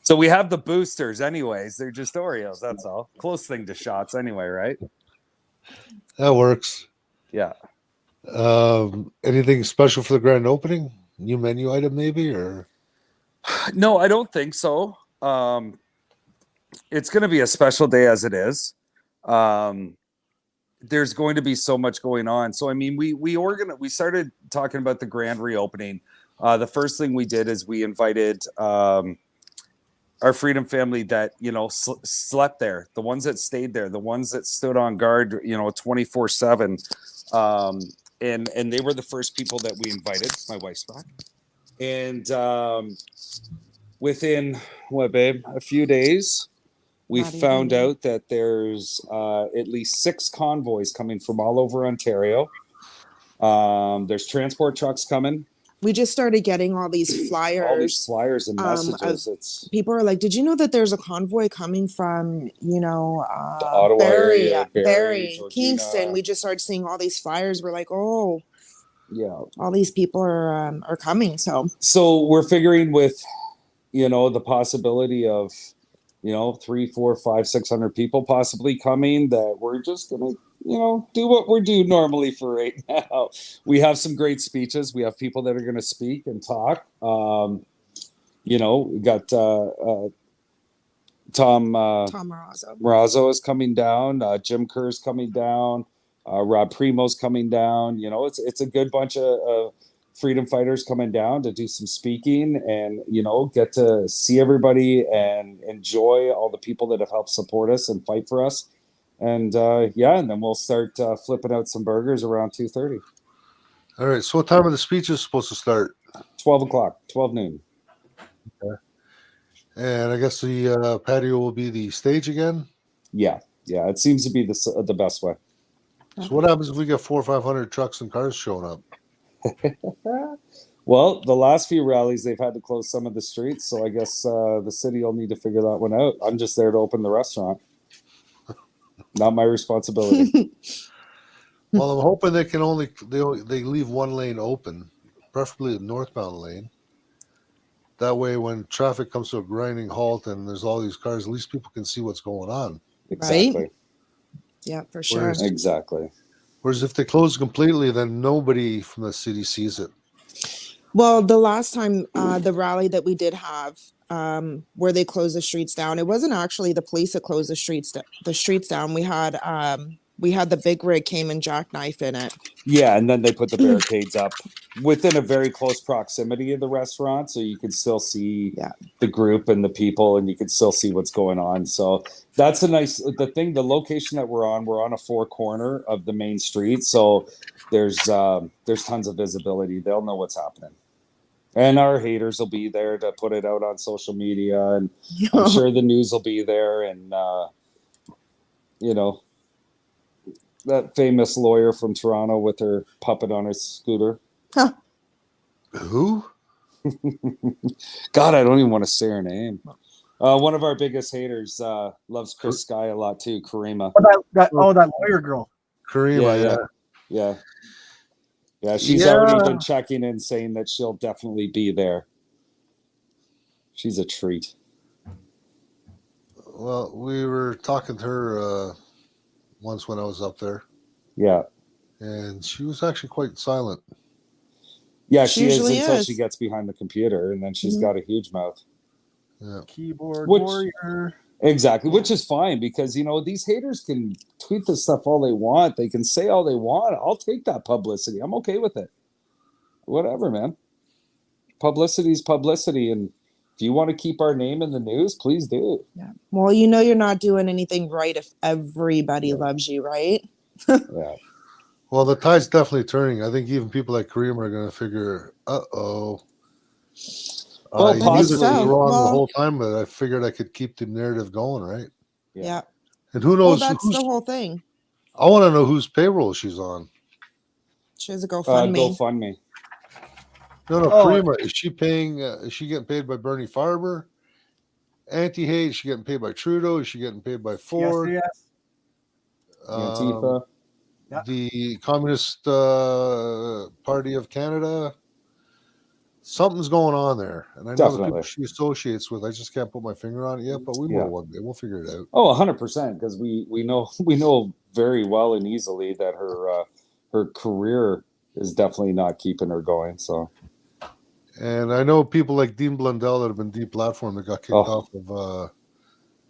So we have the boosters anyways. They're just Oreos. That's all. Close thing to shots anyway, right? That works. Yeah. Anything special for the grand opening? New menu item maybe, or? No, I don't think so. It's going to be a special day as it is. There's going to be so much going on. So, I mean, we started talking about the grand reopening. The first thing we did is we invited our Freedom family that, you know, slept there, the ones that stayed there, the ones that stood on guard, you know, 24/7. And they were the first people that we invited. My wife's back. And within, a few days, we found out that there's at least 6 convoys coming from all over Ontario. There's transport trucks coming. We just started getting all these flyers. And messages. People are like, "Did you know that there's a convoy coming from, you know, the Ottawa area, Barrie, Kingston?" We just started seeing all these flyers. We're like, "Oh, yeah, all these people are coming." So we're figuring with, you know, the possibility of, you know, 300, 400, 500, 600 people possibly coming, that we're just gonna, you know, do what we're doing normally for right now. We have some great speeches. We have people that are going to speak and talk. You know, we got Tom Marazzo is coming down. Jim Kerr's coming down. Rob Primo's coming down. You know, it's a good bunch of freedom fighters coming down to do some speaking and, you know, get to see everybody and enjoy all the people that have helped support us and fight for us. And and then we'll start flipping out some burgers around 2:30. All right. So what time are the speeches supposed to start? 12 o'clock, 12 noon. Okay. And I guess the patio will be the stage again? Yeah. It seems to be the best way. So what happens if we get 400 or 500 trucks and cars showing up? Well, the last few rallies, they've had to close some of the streets. So I guess the city will need to figure that one out. I'm just there to open the restaurant. Not my responsibility. Well, I'm hoping they leave one lane open, preferably the northbound lane. That way, when traffic comes to a grinding halt and there's all these cars, at least people can see what's going on. Exactly. Right? Yeah, for sure. Exactly. Whereas if they close completely, then nobody from the city sees it. Well, the last time the rally that we did have, where they closed the streets down, it wasn't actually the police that closed the streets down. We had the big rig came and jackknife in it. Yeah, and then they put the barricades up within a very close proximity of the restaurant, so you can still see the group and the people, and you can still see what's going on. So that's the location that we're on a 4-corner of the main street, so there's tons of visibility. They'll know what's happening. And our haters will be there to put it out on social media, and I'm sure the news will be there. And, you know, that famous lawyer from Toronto with her puppet on her scooter. Huh. Who? God, I don't even want to say her name. One of our biggest haters loves Chris Sky a lot too, Karima. That lawyer girl. Karima, yeah. Yeah, she's already been checking in, saying that she'll definitely be there. She's a treat. Well, we were talking to her once when I was up there. Yeah. And she was actually quite silent. Yeah, she is until she gets behind the computer, and then she's got a huge mouth. Yeah. Keyboard warrior. Exactly, which is fine because, you know, these haters can tweet this stuff all they want. They can say all they want. I'll take that publicity. I'm okay with it. Whatever, man. Publicity is publicity. And if you want to keep our name in the news, please do. Yeah. Well, you know, you're not doing anything right if everybody loves you, right? Yeah. Well, the tide's definitely turning. I think even people like Kareem are going to figure, Well, I knew this was wrong the whole time, but I figured I could keep the narrative going, right? Yeah. And who Well, knows? that's the whole thing. I want to know whose payroll she's on. She has a GoFundMe. GoFundMe. No, Oh. Prima. Is she paying? Is she getting paid by Bernie Farber? Anti-hate. Is she getting paid by Trudeau? Is she getting paid by Ford? Yes. Antifa. Yeah. The Communist Party of Canada. Something's going on there, and I know the people Definitely. she associates with. I just can't put my finger on it yet, but we Yeah. will one day. We'll figure it out. Oh, 100%. Because we know very well and easily that her career is definitely not keeping her going. So. And I know people like Dean Blundell that have been deplatformed that got kicked off of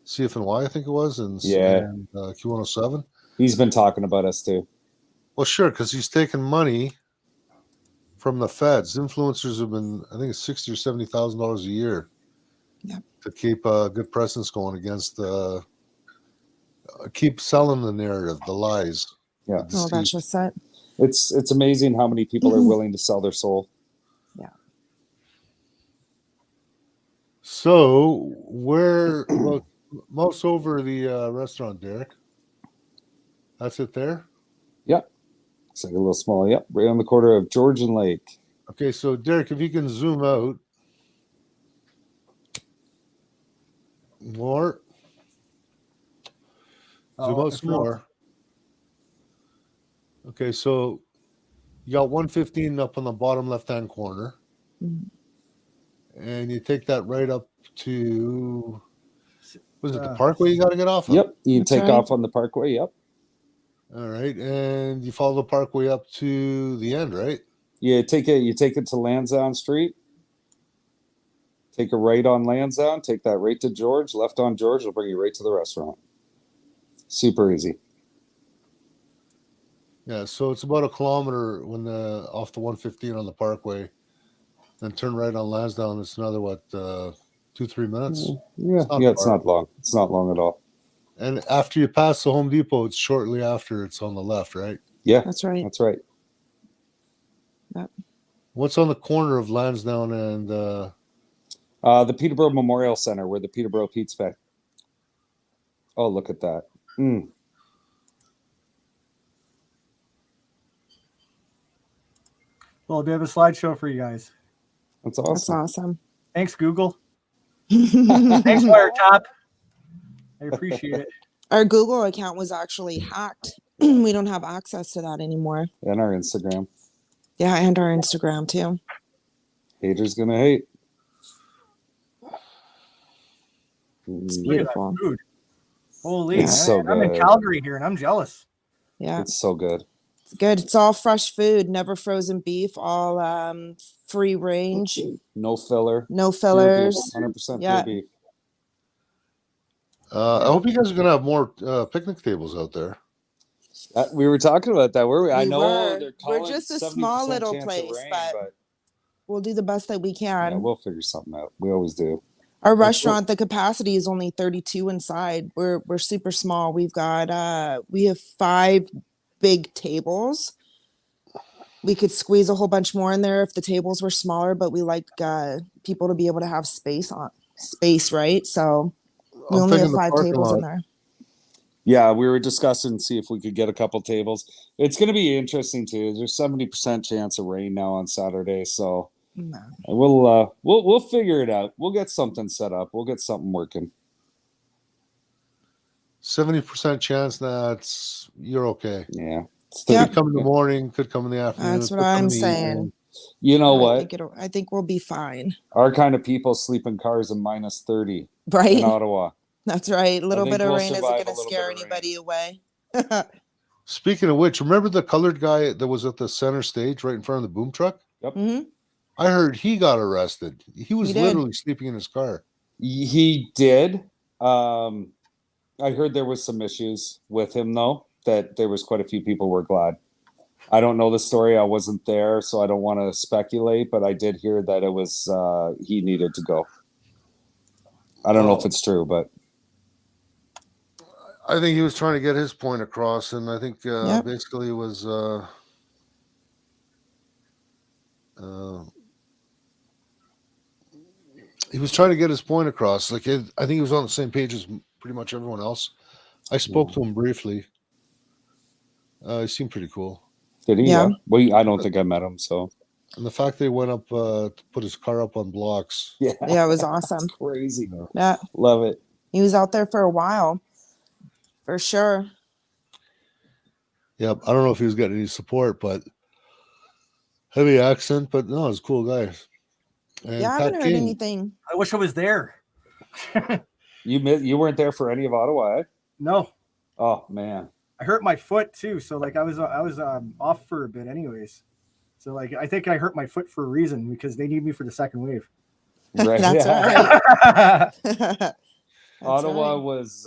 CFNY, I think it was, and Q107. He's been talking about us too. Well, sure, because he's taking money from the feds. Influencers have been, I think it's $60,000 or $70,000 a year to keep a good presence going against keep selling the narrative, the lies. Yeah. Oh, that's just it. It's amazing how many people are willing to sell their soul. Yeah. So where most over the restaurant, Derek? That's it there? Yep. It's like a little small, yep, right on the corner of George and Lake. Okay, so Derek, if you can zoom out more. Zoom out some more. Okay, so you got 115 up on the bottom left-hand corner. And you take that right up to, was it the Parkway you got to get off of? Yep, you take off on the Parkway, yep. All right, and you follow the Parkway up to the end, right? You take it to Lansdowne Street. Take a right on Lansdowne, take that right to George, left on George, will bring you right to the restaurant. Super easy. Yeah, so it's about a kilometer when off the 115 on the Parkway, then turn right on Lansdowne. It's another 2-3 minutes. Yeah, it's not long. It's not long at all. And after you pass the Home Depot, it's shortly after it's on the left, right? Yeah, that's right. That's right. Yep. What's on the corner of Lansdowne and the Peterborough Memorial Center, where the Peterborough Pete's Bay. Oh, look at that. Well, do have a slideshow for you guys. That's awesome. That's awesome. Thanks, Google. Thanks, Wiretap. I appreciate it. Our Google account was actually hacked. We don't have access to that anymore. And our Instagram. Yeah, and our Instagram too. Haters gonna hate. It's Look at that beautiful. food. Holy, It's so I'm in good. Calgary here, and I'm jealous. Yeah, It's so good. it's good. It's all fresh food, never frozen beef, all free range, No filler. no fillers. 100% Yeah. pure beef. I hope you guys are gonna have more picnic tables out there. We were talking about that, were we? I We know were. they're We're calling just a 70% small little chance of place, rain, but we'll do the best that we can. yeah, we'll figure something out. We always do. Our restaurant, the capacity is only 32 inside. We're super small. We've got we have 5 big tables. We could squeeze a whole bunch more in there if the tables were smaller, but we like people to be able to have space, right? So we I'm only have thinking the 5 parking tables in lot. there. Yeah, we were discussing see if we could get a couple tables. It's going to be interesting too. There's 70% chance of rain now on Saturday, so No. we'll figure it out. We'll get something set up. We'll get something working. 70% chance that you're okay. Yeah. Could come in the morning, could come in the afternoon. That's could what come in I'm the saying. evening. You know I what? think I think we'll be fine. Our kind of people sleep in cars in minus 30 Right. in Ottawa. That's right. A little think bit of we'll rain isn't survive going a to little scare bit of anybody away. Speaking of which, remember the colored guy that was at the center stage right in front of the boom truck? Yep. Mm-hmm. I heard he got arrested. He was He did. literally sleeping in his car. He did. I heard there was some issues with him though, that there was quite a few people were glad. I don't know the story. I wasn't there, so I don't want to speculate, but I did hear that it was he needed to go. I don't know if it's true, but I think he was trying to get his point across, and I think basically it was he was trying to get his point across. Like I think he was on the same page as pretty much everyone else. I spoke to him briefly. He seemed pretty cool. Did he? Yeah. Well, I don't think I met him. So And the fact that he went up to put his car up on blocks. yeah, Yeah, it was awesome. crazy. Yeah, Love it. he was out there for a while, for sure. Yeah, I don't know if he was getting any support, but heavy accent. But no, he's a cool guy. And Yeah, I haven't heard anything. I wish I was there. You weren't there for any of Ottawa, eh? No, Oh man. I hurt my foot too. So like I was off for a bit, anyways. So like I think I hurt my foot for a reason because they need me for the second wave. Right. That's yeah. right. That's Ottawa right. was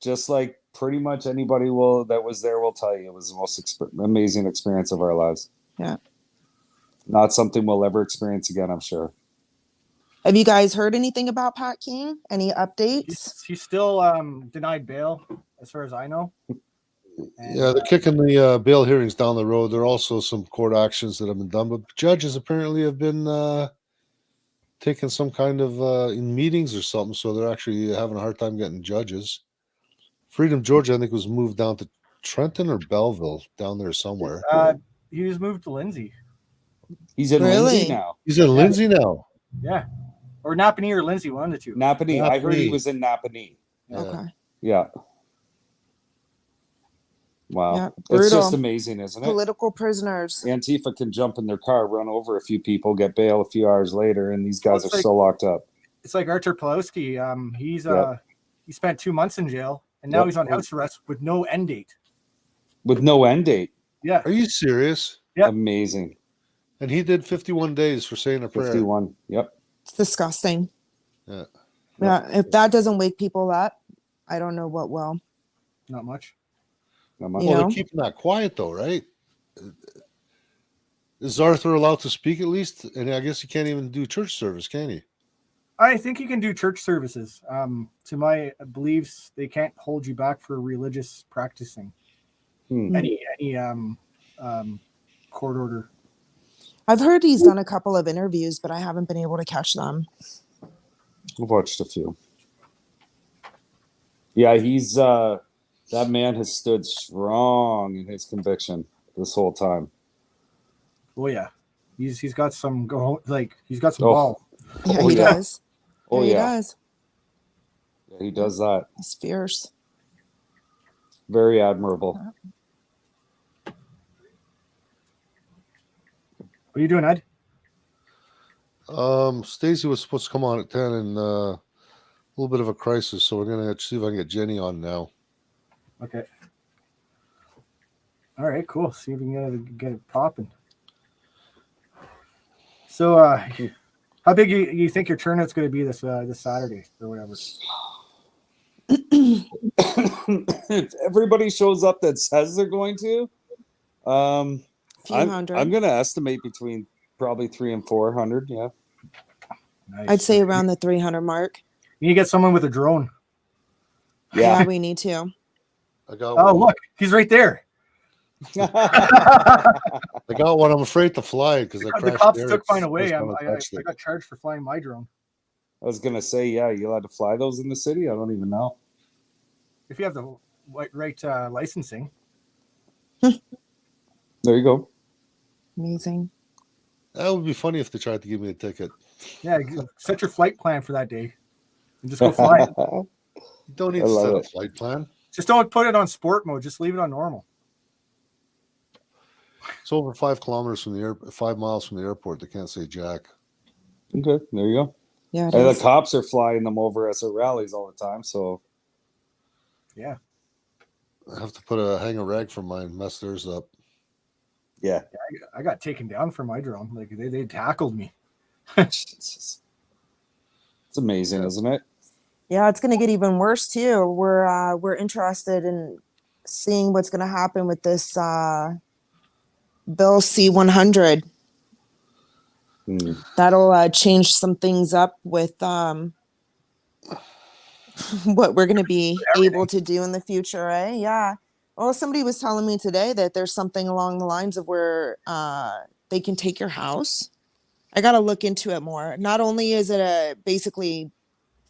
just like pretty much anybody that was there will tell you it was the most amazing experience of our lives. Yeah. Not something we'll ever experience again, I'm sure. Have you guys heard anything about Pat King? Any updates? He's still denied bail, as far as I know. And, Yeah, they're kicking the bail hearings down the road. There are also some court actions that have been done, but judges apparently have been taking some kind of in meetings or something, so they're actually having a hard time getting judges. Freedom, Georgia, I think, was moved down to Trenton or Belleville, down there somewhere. he was moved to Lindsay. He's in Really? Lindsay now. He's in Lindsay now. Yeah, or Napanee or Lindsay, one of the two. Napanee. I heard he Napanee. was in Napanee. Okay. Yeah. Wow. Yeah, It's brutal. just amazing, isn't it? Political prisoners. Antifa can jump in their car, run over a few people, get bail a few hours later, and these guys are it's like- still locked up. It's like Artur Pawlowski. He's Yep. he spent 2 months in jail, and now Yep. he's on house arrest with no end date. With no end date. Yeah, Are you serious? Yep. Amazing. And he did 51 days for saying a prayer. 51. Yep. It's disgusting. Yeah. Yeah, if that doesn't wake people up, I don't know what will. not much. Not much. You Well, know? they're keeping that quiet, though, right? Is Arthur allowed to speak at least? And I guess he can't even do church service, can he? I think you can do church services. To my beliefs, they can't hold you back for religious practicing. Any court order. I've heard he's done a couple of interviews, but I haven't been able to catch them. I've watched a few. Yeah, he's that man has stood strong in his conviction this whole time. Oh yeah, he's got some he's got some Oh. ball. Yeah, Oh, he yeah. does. Oh Yeah, he yeah. does. Yeah, he does that. He's fierce. Very admirable. What are you doing, Ed? Stacey was supposed to come on at 10 and a little bit of a crisis, so we're gonna see if I can get Jenny on now. Okay. All right, cool. See if we can get it popping. So, how big you think your turnout's going to be this Saturday or whatever? If everybody shows up that says they're going to, Few I'm hundred. going to estimate between probably 300 and 400. Yeah. Nice. I'd say around the 300 mark. You need to get someone with a drone. Yeah, Yeah. we need to. I got Oh, one. look, he's right there. I got one. I'm afraid to fly because The I crashed cops there. took It's mine the away. first time I touched it. got charged for flying my drone. I was going to say, yeah, you allowed to fly those in the city? I don't even know. If you have the right licensing. There you go. Amazing. That would be funny if they tried to give me a ticket. Yeah, set your flight plan for that day and just go fly it. You don't need I to love set a it. flight plan. Just don't put it on sport mode. Just leave it on normal. It's over 5 kilometers from the 5 miles from the airport. They can't say jack. Okay, there you go. Yeah, it And the is. cops are flying them over us at rallies all the time. So Yeah. I have to hang a rag from mine, mess theirs up. yeah. I got taken down for my drone. Like they tackled me. Jesus. It's amazing, isn't it? Yeah, it's going to get even worse too. We're interested in seeing what's going to happen with this Bill C-100. That'll change some things up with what we're going to be able to do in the future, eh? Yeah. Well, somebody was telling me today that there's something along the lines of where they can take your house. I got to look into it more. Not only is it basically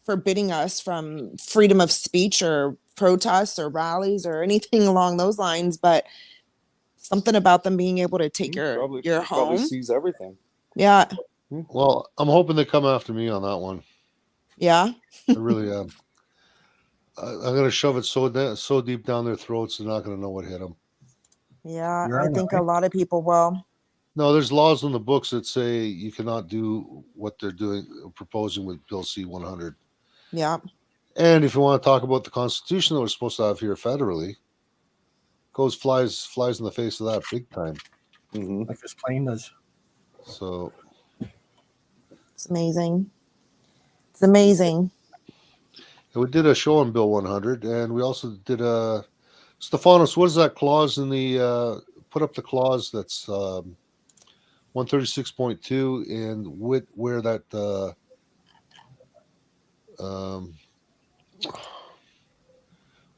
forbidding us from freedom of speech or protests or rallies or anything along those lines, but something about them being able to take your probably home. sees everything. Yeah. Well, I'm hoping they come after me on that one. Yeah. I really am. I'm going to shove it so deep down their throats they're not going to know what hit them. Yeah, You're I on it, think right? a lot of people will. No, there's laws in the books that say you cannot do what they're proposing with Bill C-100. Yeah. And if you want to talk about the Constitution that we're supposed to have here federally, flies in the face of that big time. Like this plane does. So it's amazing. It's amazing. And we did a show on Bill 100, and we also did a Stefanos. What is that clause in the? Put up the clause that's 136.2 and where that.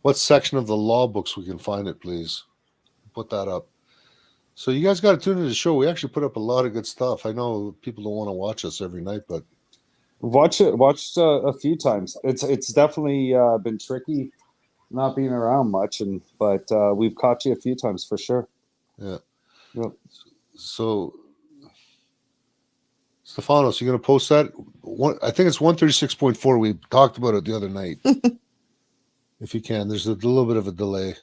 What section of the law books we can find it, please? Put that up. So you guys got to tune into the show. We actually put up a lot of good stuff. I know people don't want to watch us every night, but watched a few times. It's definitely been tricky not being around much, but we've caught you a few times for sure. Yeah. Yep. So Stefanos, you're going to post that? I think it's 136.4. We talked about it the other night. If you can, there's a little bit of a delay.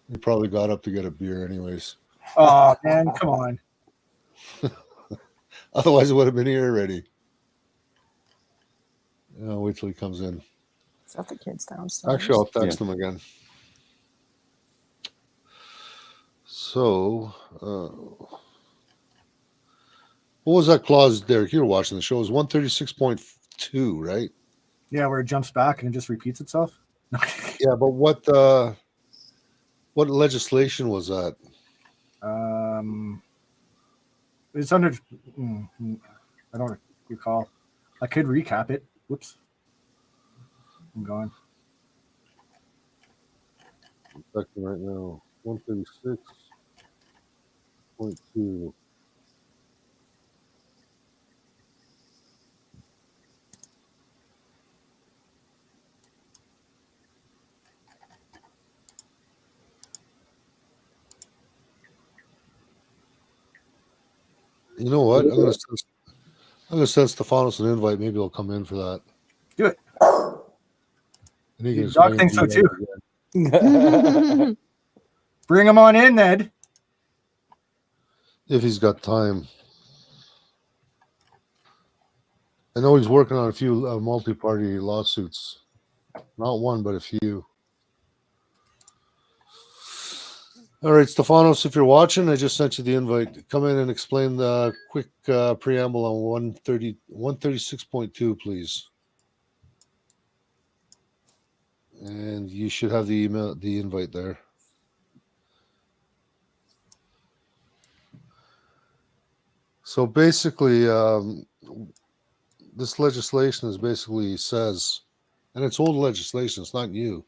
You probably got up to get a beer anyways. Oh, man, come on. Otherwise, it would have been here already. I'll wait till he comes in. Is that the kids downstairs? Actually, I'll text him again. So, what was that clause, Derek? You were watching the show. It was 136.2, right? Yeah, where it jumps back and it just repeats itself. Yeah, but what legislation was that? It's under. I don't recall. I could recap it. Whoops. I'm gone. I'm checking right now. 136.2. You know what? I'm gonna send Stefanos an invite. Maybe he'll come in for that. Do it. And he can Doc thinks so too. Bring him on in, Ned. If he's got time. I know he's working on a few multi-party lawsuits. Not one, but a few. All right, Stefanos, if you're watching, I just sent you the invite. Come in and explain the quick preamble on 136.2, please. And you should have the invite there. So basically, this legislation is basically says, and it's old legislation, it's not new.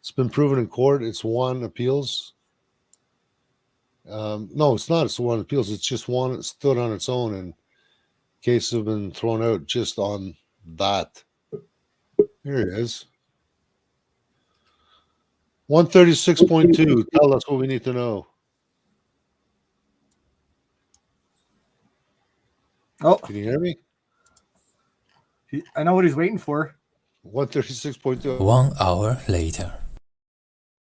It's been proven in court. It's won appeals. No, it's not. It's one appeals. It's just one. It stood on its own, and cases have been thrown out just on that. Here it is. 136.2. Tell us what we need to know. Oh, can you hear me? I know what he's waiting for. 136.2. 1 hour later.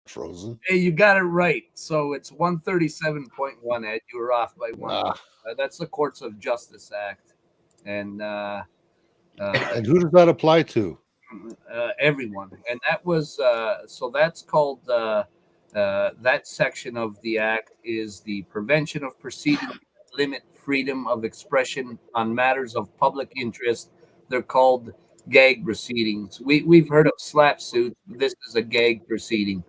Frozen. Hey, you got it right. So it's 137.1, Ed. You were off by one. That's the Courts of Justice Act. And and who does that apply to? Everyone. And that was so that's called that section of the act is the prevention of proceedings that limit freedom of expression on matters of public interest. They're called gag proceedings. We've heard of slap suits. This is a gag proceeding.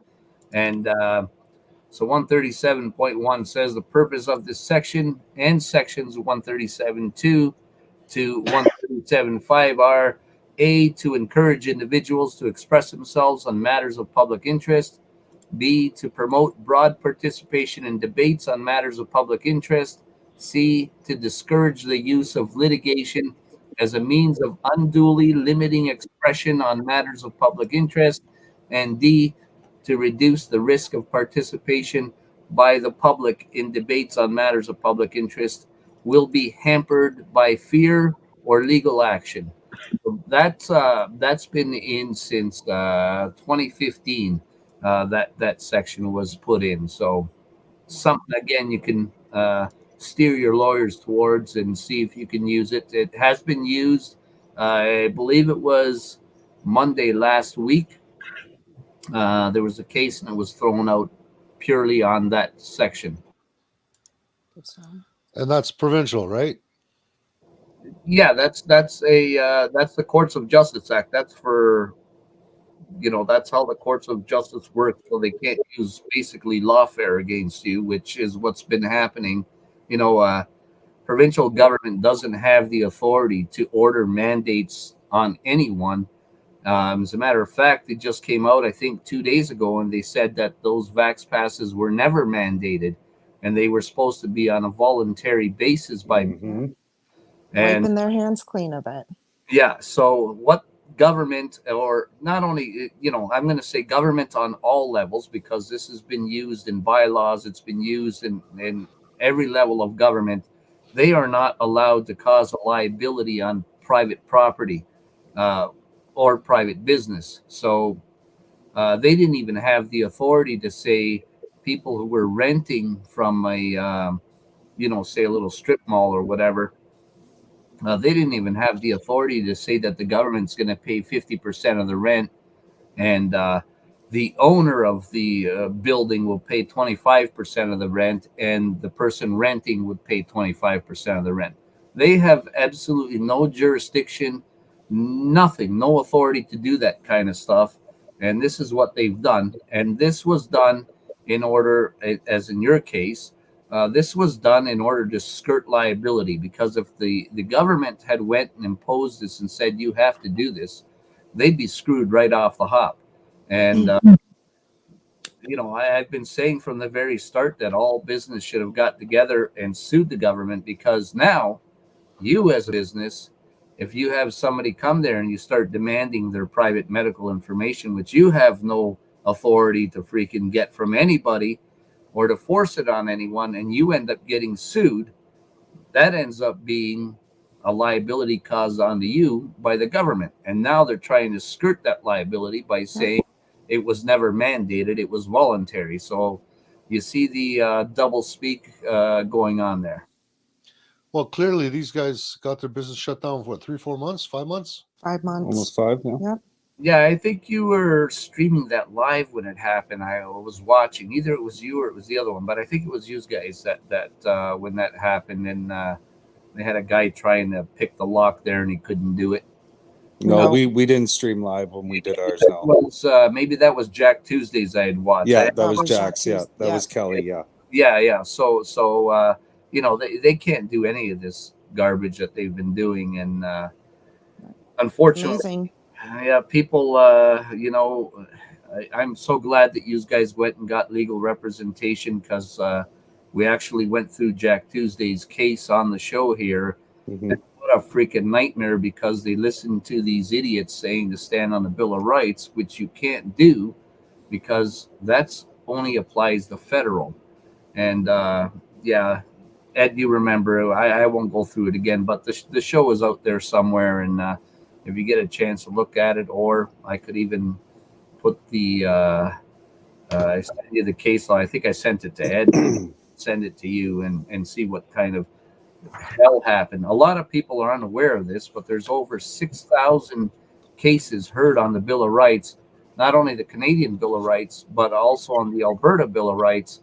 And so 137.1 says the purpose of this section and sections 137.2 to 137.5 are A, to encourage individuals to express themselves on matters of public interest, B, to promote broad participation in debates on matters of public interest, C, to discourage the use of litigation as a means of unduly limiting expression on matters of public interest, and D, to reduce the risk of participation by the public in debates on matters of public interest, will be hampered by fear or legal action. That's been in since 2015. That section was put in. So something again you can steer your lawyers towards and see if you can use it. It has been used. I believe it was Monday last week. There was a case and it was thrown out purely on that section. And that's provincial, right? Yeah, that's the Courts of Justice Act. That's for that's how the courts of justice work. So they can't use basically lawfare against you, which is what's been happening. Provincial government doesn't have the authority to order mandates on anyone. As a matter of fact, it just came out, I think, 2 days ago, and they said that those vax passes were never mandated, and they were supposed to be on a voluntary basis by. Mm-hmm. And Wiping their hands clean of it. yeah, so what government, or not only, I'm going to say government on all levels, because this has been used in bylaws, it's been used in every level of government. They are not allowed to cause a liability on private property or private business. So they didn't even have the authority to say people who were renting from say a little strip mall or whatever. They didn't even have the authority to say that the government's going to pay 50% of the rent, and the owner of the building will pay 25% of the rent, and the person renting would pay 25% of the rent. They have absolutely no jurisdiction, nothing, no authority to do that kind of stuff. And this is what they've done. And this was done in order, as in your case, this was done in order to skirt liability, because if the government had went and imposed this and said you have to do this, they'd be screwed right off the hop. And I've been saying from the very start that all business should have got together and sued the government, because now you as a business, if you have somebody come there and you start demanding their private medical information, which you have no authority to freaking get from anybody or to force it on anyone, and you end up getting sued, that ends up being a liability caused onto you by the government. And now they're trying to skirt that liability by saying it was never mandated, it was voluntary. So you see the double speak going on there. Well, clearly these guys got their business shut down for what, 3-4 months, 5 months? 5 months. Almost 5, yeah. Yep. Yeah, I think you were streaming that live when it happened. I was watching. Either it was you or it was the other one, but I think it was you guys that when that happened, and they had a guy trying to pick the lock there, and he couldn't do it. No, we didn't stream live when we did ours. No, was maybe that was Jack Tuesdays I had watched. Yeah, that was Jack's. Yeah, that was Kelly. Yeah. Yeah. So they can't do any of this garbage that they've been doing, and unfortunately. Amazing. Yeah, people, I'm so glad that you guys went and got legal representation, because we actually went through Jack Tuesday's case on the show here. Mm-hmm. And what a freaking nightmare, because they listened to these idiots saying to stand on the Bill of Rights, which you can't do, because that's only applies to federal. And Ed, you remember, I won't go through it again, but the show is out there somewhere, and if you get a chance to look at it, or I could even put the I sent you the case law. I think I sent it to Ed. Send it to you and see what kind of hell happened. A lot of people are unaware of this, but there's over 6,000 cases heard on the Bill of Rights, not only the Canadian Bill of Rights, but also on the Alberta Bill of Rights.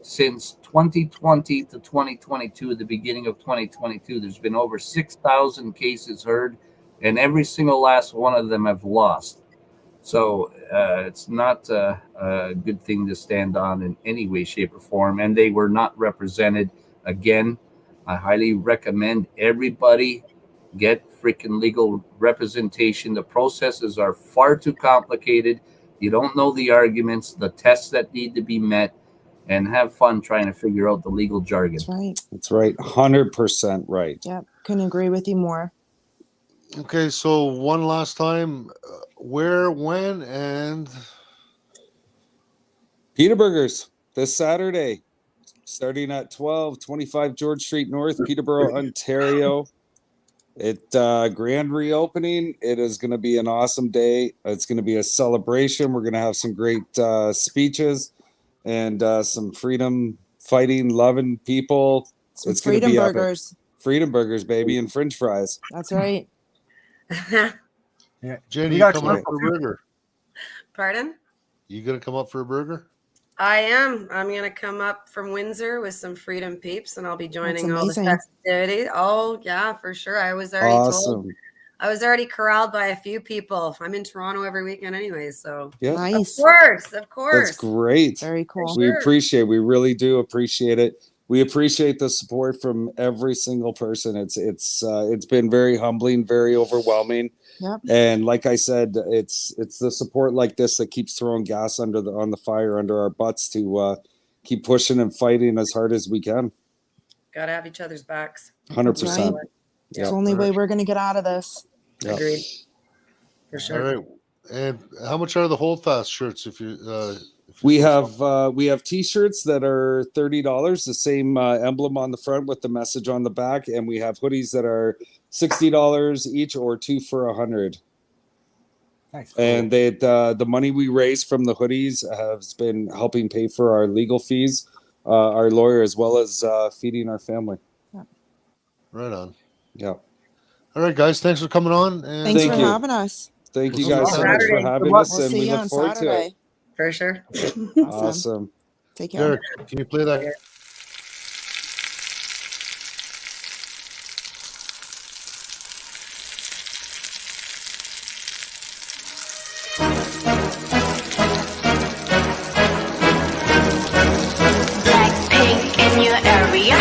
Since 2020 to 2022, the beginning of 2022, there's been over 6,000 cases heard, and every single last one of them have lost. So it's not a good thing to stand on in any way, shape, or form. And they were not represented. Again, I highly recommend everybody get freaking legal representation. The processes are far too complicated. You don't know the arguments, the tests that need to be met, and have fun trying to figure out the legal jargon. That's right. That's right. 100% right. Yep. Couldn't agree with you more. Okay, so one last time, where, when, and Peterburgers this Saturday, starting at 12:25 George Street North, Peterborough, Ontario. Grand reopening. It is going to be an awesome day. It's going to be a celebration. We're going to have some great speeches and some freedom fighting, loving people. Some freedom burgers. Epic. Freedom burgers, baby, and French fries. That's right. Yeah, Jenny, you come up for a burger? Pardon? You gonna come up for a burger? I am. I'm going to come up from Windsor with some Freedom Peeps, and I'll be joining all the festivities. Oh, yeah, for sure. I was already told. I was already corralled by a few people. I'm in Toronto every weekend anyway, so. Yeah. Nice. Of course. That's great. Very cool. We we really do appreciate it. We appreciate the support from every single person. It's been very humbling, very overwhelming. Yep. And like I said, it's the support like this that keeps throwing gas on the fire under our butts to keep pushing and fighting as hard as we can. Gotta have each other's backs. 100%. Right. It's the only way we're gonna get out of this. Yep. Agreed. For sure. All right. And how much are the Holdfast shirts? If you we have T-shirts that are $30, the same emblem on the front with the message on the back, and we have hoodies that are $60 each or 2 for $100. Nice. And the money we raise from the hoodies has been helping pay for our legal fees, our lawyer, as well as feeding our family. Yeah. Right on. Yeah. All right, guys. Thanks for coming on. And Thanks for having us. Thank you guys so much for having us, and we look forward to it. For sure. Awesome. Take care. Eric, can you play that? Blackpink in your area.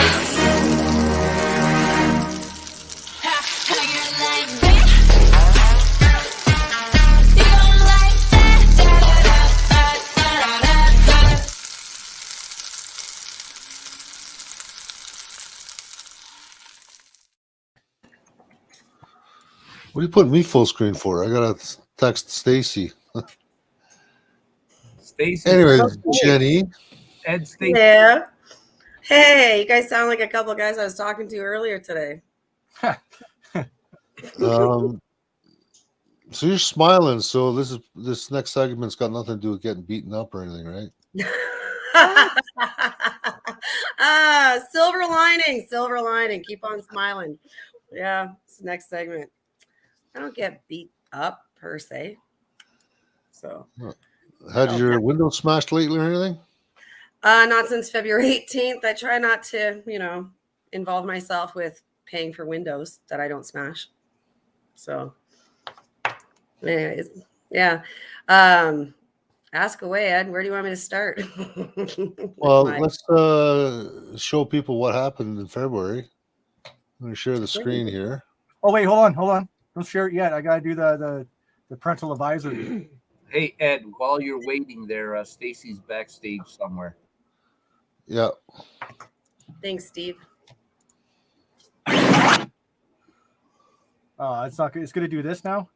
What are you putting me full screen for? I gotta text Stacy. Stacy. Anyway, Jenny. Ed, Stacy. Yeah. Hey, you guys sound like a couple of guys I was talking to earlier today. So you're smiling. So this next segment's got nothing to do with getting beaten up or anything, right? Silver lining. Keep on smiling. Yeah, it's the next segment. I don't get beat up per se. So Had your window smashed lately or anything? Not since February 18th. I try not to, involve myself with paying for windows that I don't smash. So anyways, yeah. Ask away, Ed. Where do you want me to start? Well, let's show people what happened in February. I'm going to share the screen here. Oh, wait, hold on. Don't share it yet. I got to do the parental advisory. Hey, Ed, while you're waiting there, Stacy's backstage somewhere. Yeah. Thanks, Steve. It's not good. It's going to do this now.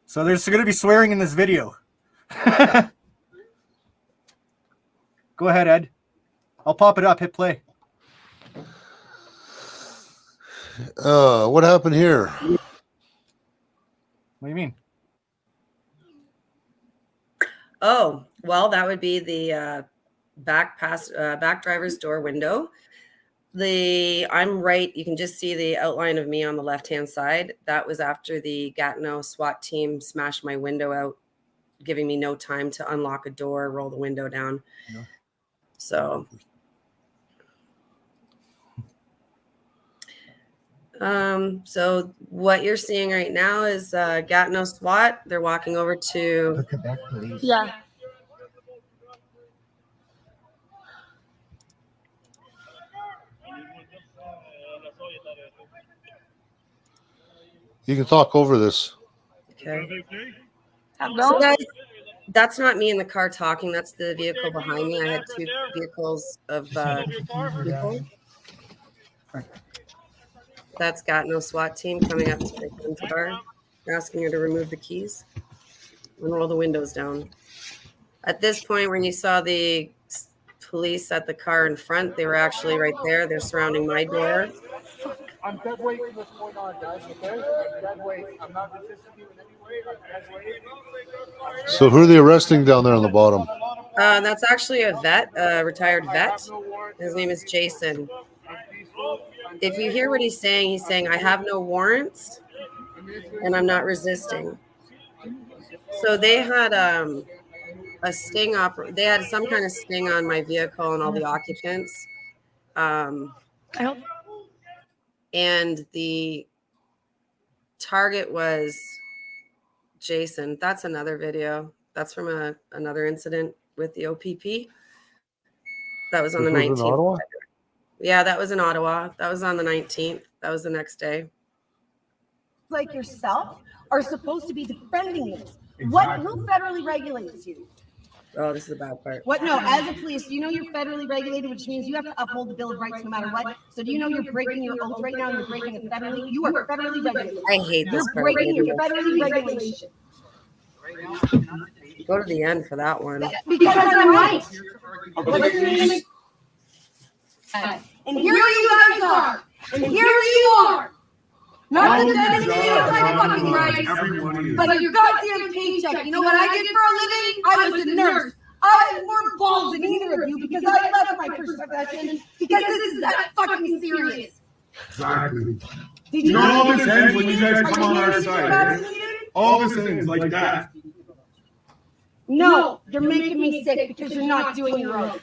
So there's going to be swearing in this video. Go ahead, Ed. I'll pop it up. Hit play. What happened here? What do you mean? Oh, well, that would be the back driver's door window. I'm right. You can just see the outline of me on the left-hand side. That was after the Gatineau SWAT team smashed my window out, giving me no time to unlock a door, roll the window down. Yeah. So, so what you're seeing right now is Gatineau SWAT. They're walking over to. Yeah. You can talk over this. Okay. So guys, that's not me in the car talking. That's the vehicle behind me. I had two vehicles of people. That's got no SWAT team coming up to my friend's car, asking her to remove the keys and roll the windows down. At this point, when you saw the police at the car in front, they were actually right there. They're surrounding my door. I'm dead weight from this point on, guys, okay? I'm dead weight. I'm not resisting you in any way. I'm dead weight. So who are they arresting down there on the bottom? That's actually a vet, a retired vet. His name is Jason. If you hear what he's saying, I have no warrants and I'm not resisting. So they had a sting they had some kind of sting on my vehicle and all the occupants. And the target was Jason. That's another video. That's from another incident with the OPP. That was on the 19th. In Ottawa? Yeah, that was in Ottawa. That was on the 19th. That was the next day. Like yourself are supposed to be defending this. Who federally regulates you? Oh, this is the bad part. What? No, as a police, do you know you're federally regulated, which means you have to uphold the Bill of Rights no matter what? So do you know you're breaking your oath right now and you're breaking it federally? You are federally regulated. I hate this You're part. breaking your federally regulation. Go to the end for that one. Because I'm right. And here you guys are. And here you are. Not the defending my fucking rights, but your goddamn paycheck. You know what I did for a living? I was a nurse. I had more balls than either of you because I left my profession because this is that fucking serious. Exactly. You know all this ends when you guys come on our side. All this ends like that. No, you're making me sick because you're not doing your own.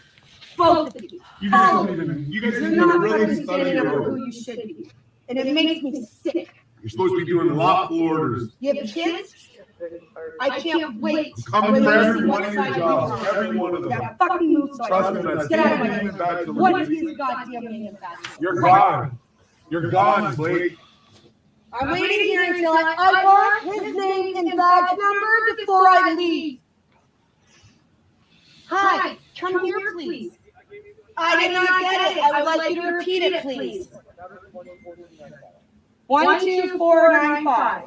Both of you. You guys don't even really study up your for who own. you should be. And it makes me sick. You're supposed to be doing lawful orders. You have kids? I can't wait. Coming for every one of your jobs. Every one of them. Yeah, fucking move so Trust me, that's get out of my even back way. to What is Louis. his goddamn name? You're gone. You're gone, Blake. I'm waiting here until I want his name and badge number before I leave. Hi, come here, please. I did not get it. I would like you to repeat it, please. 12495.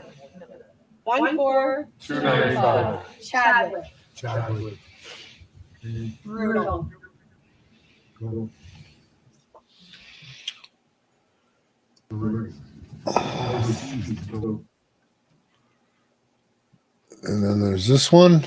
14295. Chadwick. Chadwick. Brutal. And then there's this one.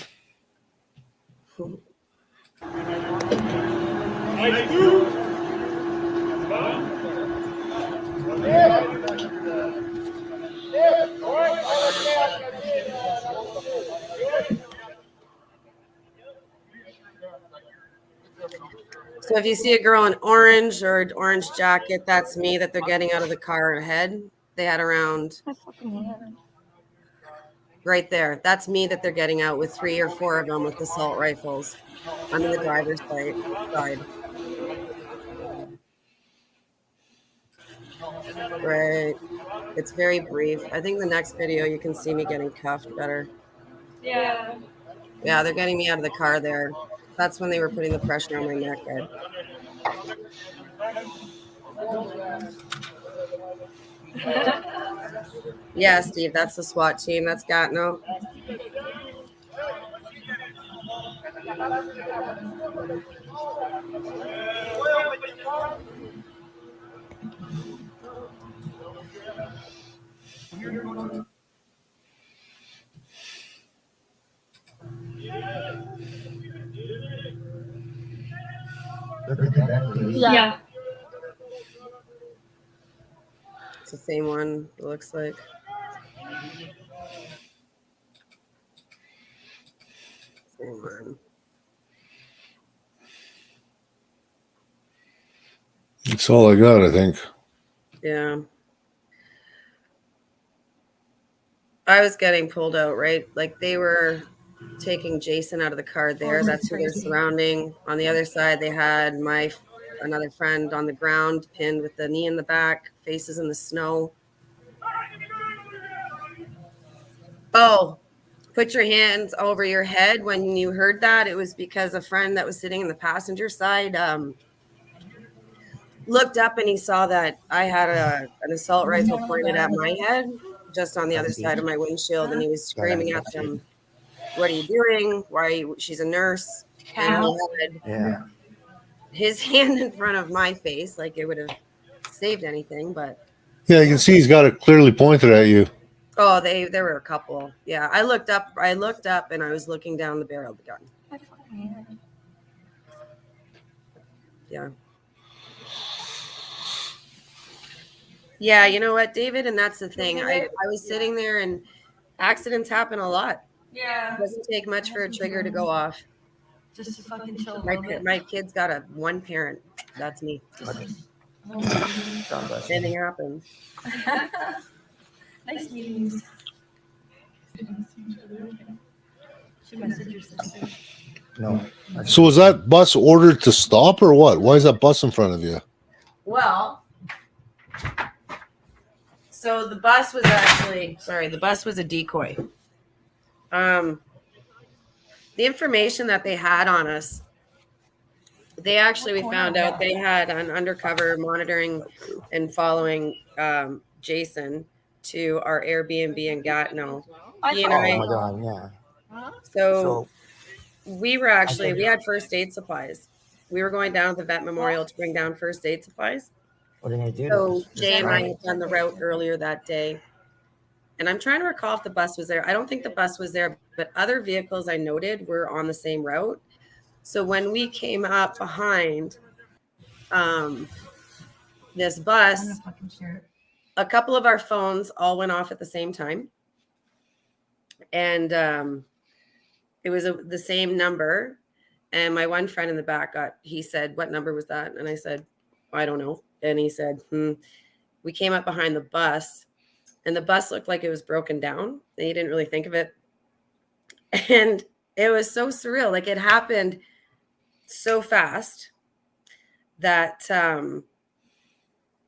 So if you see a girl in orange or an orange jacket, that's me that they're getting out of the car ahead. They had around right there. That's me that they're getting out with 3 or 4 of them with assault rifles. I'm in the driver's side. Right. It's very brief. I think the next video you can see me getting cuffed better. Yeah. Yeah, they're getting me out of the car there. That's when they were putting the pressure on my neck, Ed. Yeah, Steve, that's the SWAT team. That's Gatineau. Yeah. It's the same one, it looks like. Same one. That's all I got, I think. Yeah. I was getting pulled out, right? Like they were taking Jason out of the car there. That's who they're surrounding. On the other side, they had another friend on the ground, pinned with the knee in the back, faces in the snow. Oh, put your hands over your head when you heard that. It was because a friend that was sitting in the passenger side looked up and he saw that I had an assault rifle pointed at my head, just on the other side of my windshield, and he was screaming at them, "What are you doing? Why are you?" She's a nurse, and he had his hand in front of my face, like it would have saved anything, but Yeah, you can see he's got it clearly pointed at you. oh, there were a couple. Yeah, I looked up, and I was looking down the barrel of the gun. Yeah. Yeah, you know what, David? And that's the thing. I was sitting there, and accidents happen a lot. Yeah. It doesn't take much for a trigger to go off. Just to fucking chill. My kid's got one parent. That's me. Anything happens. Nice meeting you. Should message your sister. No. So was that bus ordered to stop or what? Why is that bus in front of you? Well, so the bus was a decoy. The information that they had on us, we found out they had an undercover monitoring and following Jason to our Airbnb in Gatineau. He and I, Oh my God, yeah. so we had first aid supplies. We were going down to the vet memorial to bring down first aid supplies. What are you gonna do? So Jay and I had done the route earlier that day. And I'm trying to recall if the bus was there. I don't think the bus was there, but other vehicles I noted were on the same route. So when we came up behind this bus, a couple of our phones all went off at the same time. And it was the same number. And my one friend in the back he said, "What number was that?" And I said, "I don't know." And he said, We came up behind the bus. And the bus looked like it was broken down. And he didn't really think of it. And it was so surreal. Like it happened so fast that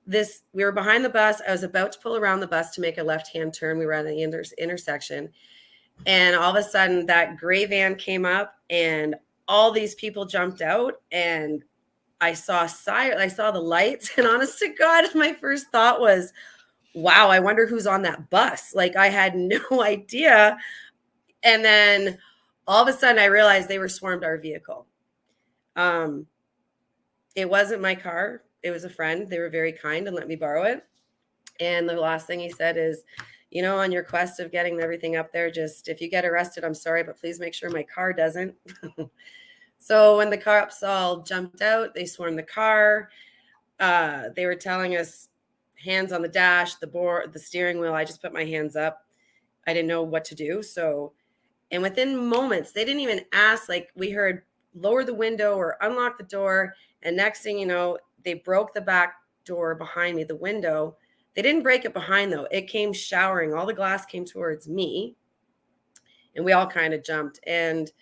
we were behind the bus. I was about to pull around the bus to make a left-hand turn. We were at the intersection. And all of a sudden that gray van came up and all these people jumped out. And I saw the lights. And honest to God, my first thought was, wow, I wonder who's on that bus. Like I had no idea. And then all of a sudden I realized they were swarmed our vehicle. It wasn't my car. It was a friend. They were very kind and let me borrow it. And the last thing he said is, on your quest of getting everything up there, just if you get arrested, I'm sorry, but please make sure my car doesn't. So when the cops all jumped out, they swarmed the car. They were telling us, hands on the dash, the steering wheel. I just put my hands up. I didn't know what to do. So, and within moments, they didn't even ask, like we heard, lower the window or unlock the door. And next thing you know, they broke the back door behind me, the window. They didn't break it behind though. It came showering. All the glass came towards me. And we all kind of jumped. And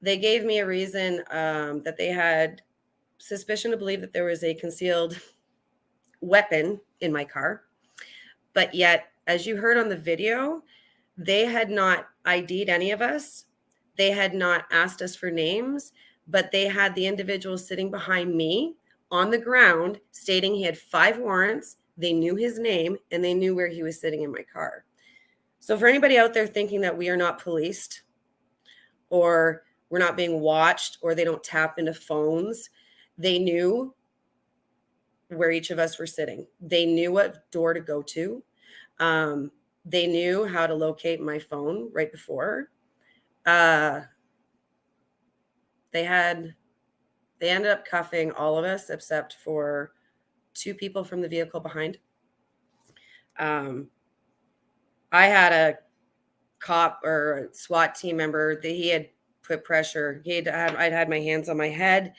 they gave me a reason that they had suspicion to believe that there was a concealed weapon in my car. But yet, as you heard on the video, they had not ID'd any of us. They had not asked us for names, but they had the individual sitting behind me on the ground stating he had 5 warrants. They knew his name and they knew where he was sitting in my car. So for anybody out there thinking that we are not policed or we're not being watched or they don't tap into phones, they knew where each of us were sitting. They knew what door to go to. They knew how to locate my phone right before. They ended up cuffing all of us except for 2 people from the vehicle behind. I had a cop or a SWAT team member that he had put pressure. I'd had my hands on my head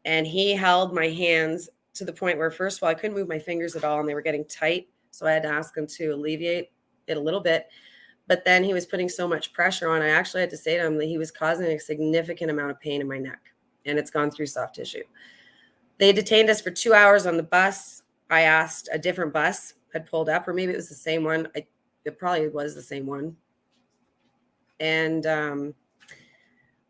and he held my hands to the point where, first of all, I couldn't move my fingers at all and they were getting tight. So I had to ask him to alleviate it a little bit. But then he was putting so much pressure on, I actually had to say to him that he was causing a significant amount of pain in my neck and it's gone through soft tissue. They detained us for 2 hours on the bus. I asked, a different bus had pulled up, or maybe it was the same one. It probably was the same one. And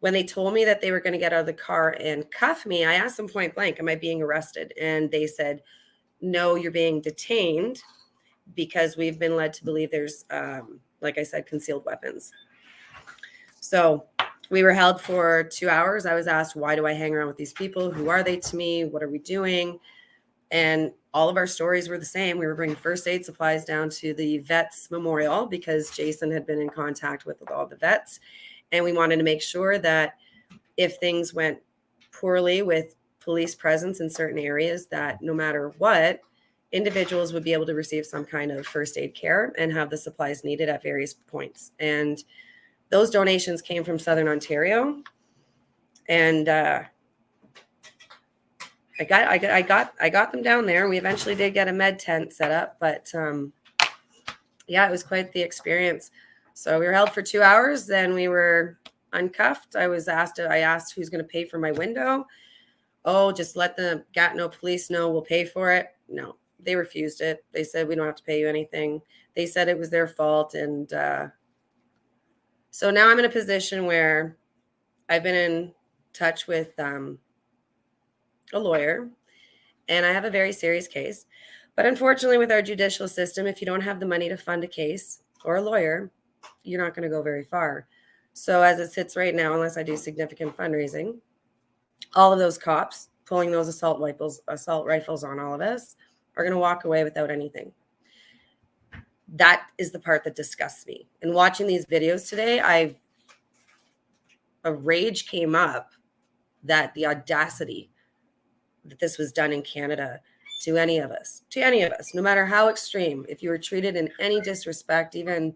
When they told me that they were going to get out of the car and cuff me, I asked them point blank, am I being arrested? And they said, no, you're being detained because we've been led to believe there's, like I said, concealed weapons. So we were held for 2 hours. I was asked, why do I hang around with these people? Who are they to me? What are we doing? And all of our stories were the same. We were bringing first aid supplies down to the vets memorial because Jason had been in contact with all the vets. And we wanted to make sure that if things went poorly with police presence in certain areas, that no matter what, individuals would be able to receive some kind of first aid care and have the supplies needed at various points. And those donations came from Southern Ontario. And I got them down there. We eventually did get a med tent set up, but yeah, it was quite the experience. So we were held for 2 hours. Then we were uncuffed. I asked who's going to pay for my window. Oh, just let the Gatineau police know we'll pay for it. No, they refused it. They said, we don't have to pay you anything. They said it was their fault. And so now I'm in a position where I've been in touch with a lawyer, and I have a very serious case. But unfortunately, with our judicial system, if you don't have the money to fund a case or a lawyer, you're not going to go very far. So as it sits right now, unless I do significant fundraising, all of those cops pulling those assault rifles on all of us are going to walk away without anything. That is the part that disgusts me. And watching these videos today, a rage came up that the audacity that this was done in Canada to any of us, no matter how extreme, if you were treated in any disrespect, even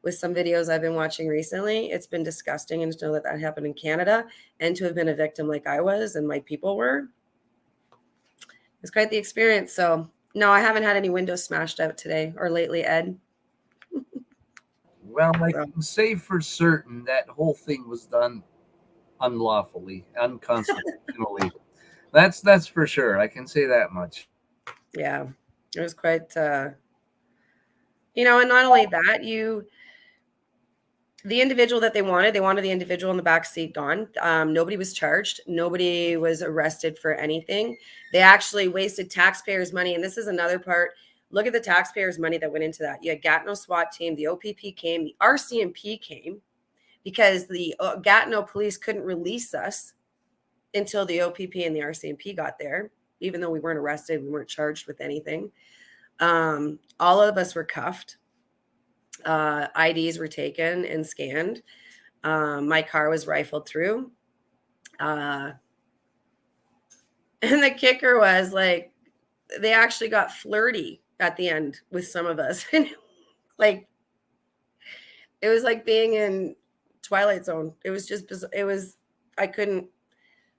with some videos I've been watching recently, it's been disgusting. And to know that that happened in Canada and to have been a victim like I was and my people were, it's quite the experience. So no, I haven't had any windows smashed out today or lately, Ed. Well, I can say for certain that whole thing was done unlawfully, unconstitutionally. That's for sure. I can say that much. Yeah, it was quite, and not only that, the individual that they wanted the individual in the back seat gone. Nobody was charged. Nobody was arrested for anything. They actually wasted taxpayers' money. And this is another part. Look at the taxpayers' money that went into that. You had Gatineau SWAT team, the OPP came, the RCMP came because the Gatineau police couldn't release us until the OPP and the RCMP got there. Even though we weren't arrested, we weren't charged with anything. All of us were cuffed. IDs were taken and scanned. My car was rifled through. And the kicker was like, they actually got flirty at the end with some of us. Like, it was like being in Twilight Zone. It was just, I couldn't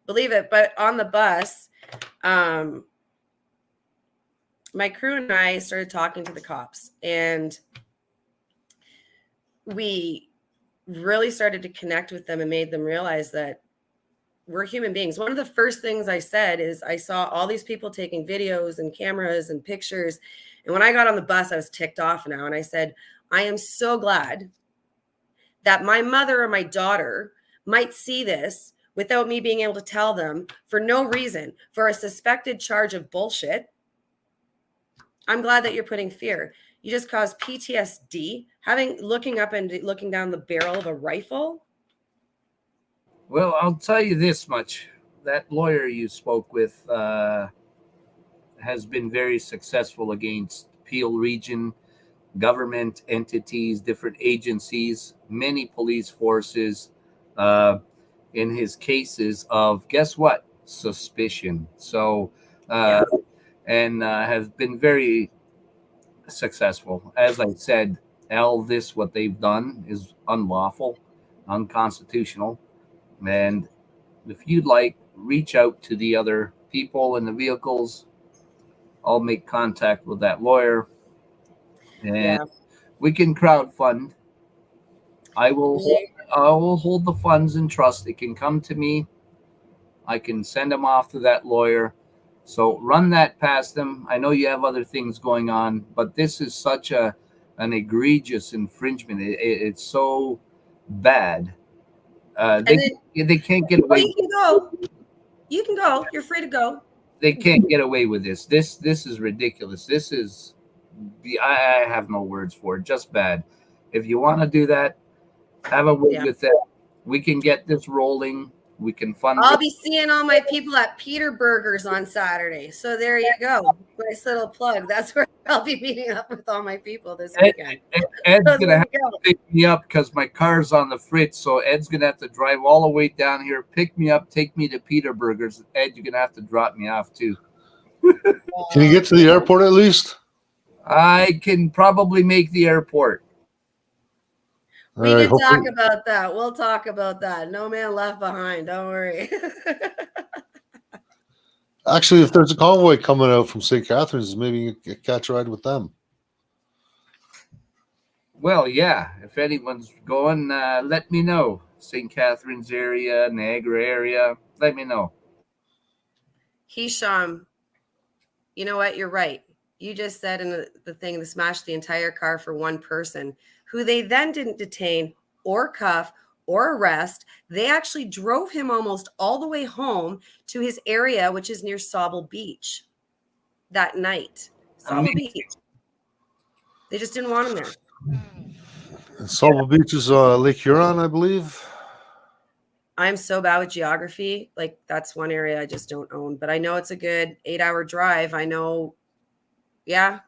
believe it. But on the bus, my crew and I started talking to the cops, and we really started to connect with them and made them realize that we're human beings. One of the first things I said is I saw all these people taking videos and cameras and pictures. And when I got on the bus, I was ticked off now. And I said, I am so glad that my mother or my daughter might see this without me being able to tell them for no reason, for a suspected charge of bullshit. I'm glad that you're putting fear. You just caused PTSD, looking up and looking down the barrel of a rifle. Well, I'll tell you this much. That lawyer you spoke with has been very successful against Peel Region, government entities, different agencies, many police forces in his cases of, guess what? Suspicion. So, and has been very successful. As I said, what they've done is unlawful, unconstitutional. And if you'd like, reach out to the other people in the vehicles. I'll make contact with that lawyer, and we can crowdfund. I will hold the funds in trust. It can come to me. I can send them off to that lawyer. So run that past them. I know you have other things going on, but this is such an egregious infringement. It's so bad. They can't get away. You can go. You can go. You're free to go. They can't get away with this. This is ridiculous. This is I have no words for it. Just bad. If you want to do that, have a word with them. We can get this rolling. We can fund I'll it. be seeing all my people at Petersburgers on Saturday. So there you go. Nice little plug. That's where I'll be meeting up with all my people this weekend. Ed's So gonna there have you to go. pick me up because my car's on the fritz. So Ed's gonna have to drive all the way down here, pick me up, take me to Petersburgers. Ed, you're gonna have to drop me off too. Can you get to the airport at least? I can probably make the airport. We All right, can talk hopefully- about that. We'll talk about that. No man left behind. Don't worry. Actually, if there's a convoy coming out from St. Catharines, maybe you can catch a ride with them. Well, yeah. If anyone's going, let me know. St. Catharines area, Niagara area. Let me know. Hisham, you know what? You're right. You just said in the thing to smash the entire car for one person who they then didn't detain or cuff or arrest. They actually drove him almost all the way home to his area, which is near Sauble Beach that night. Sauble Beach. They just didn't want him there. And Sauble Beach is Lake Huron, I believe. I'm so bad with geography. Like, that's one area I just don't own, but I know it's a good 8-hour drive. I know. Yeah.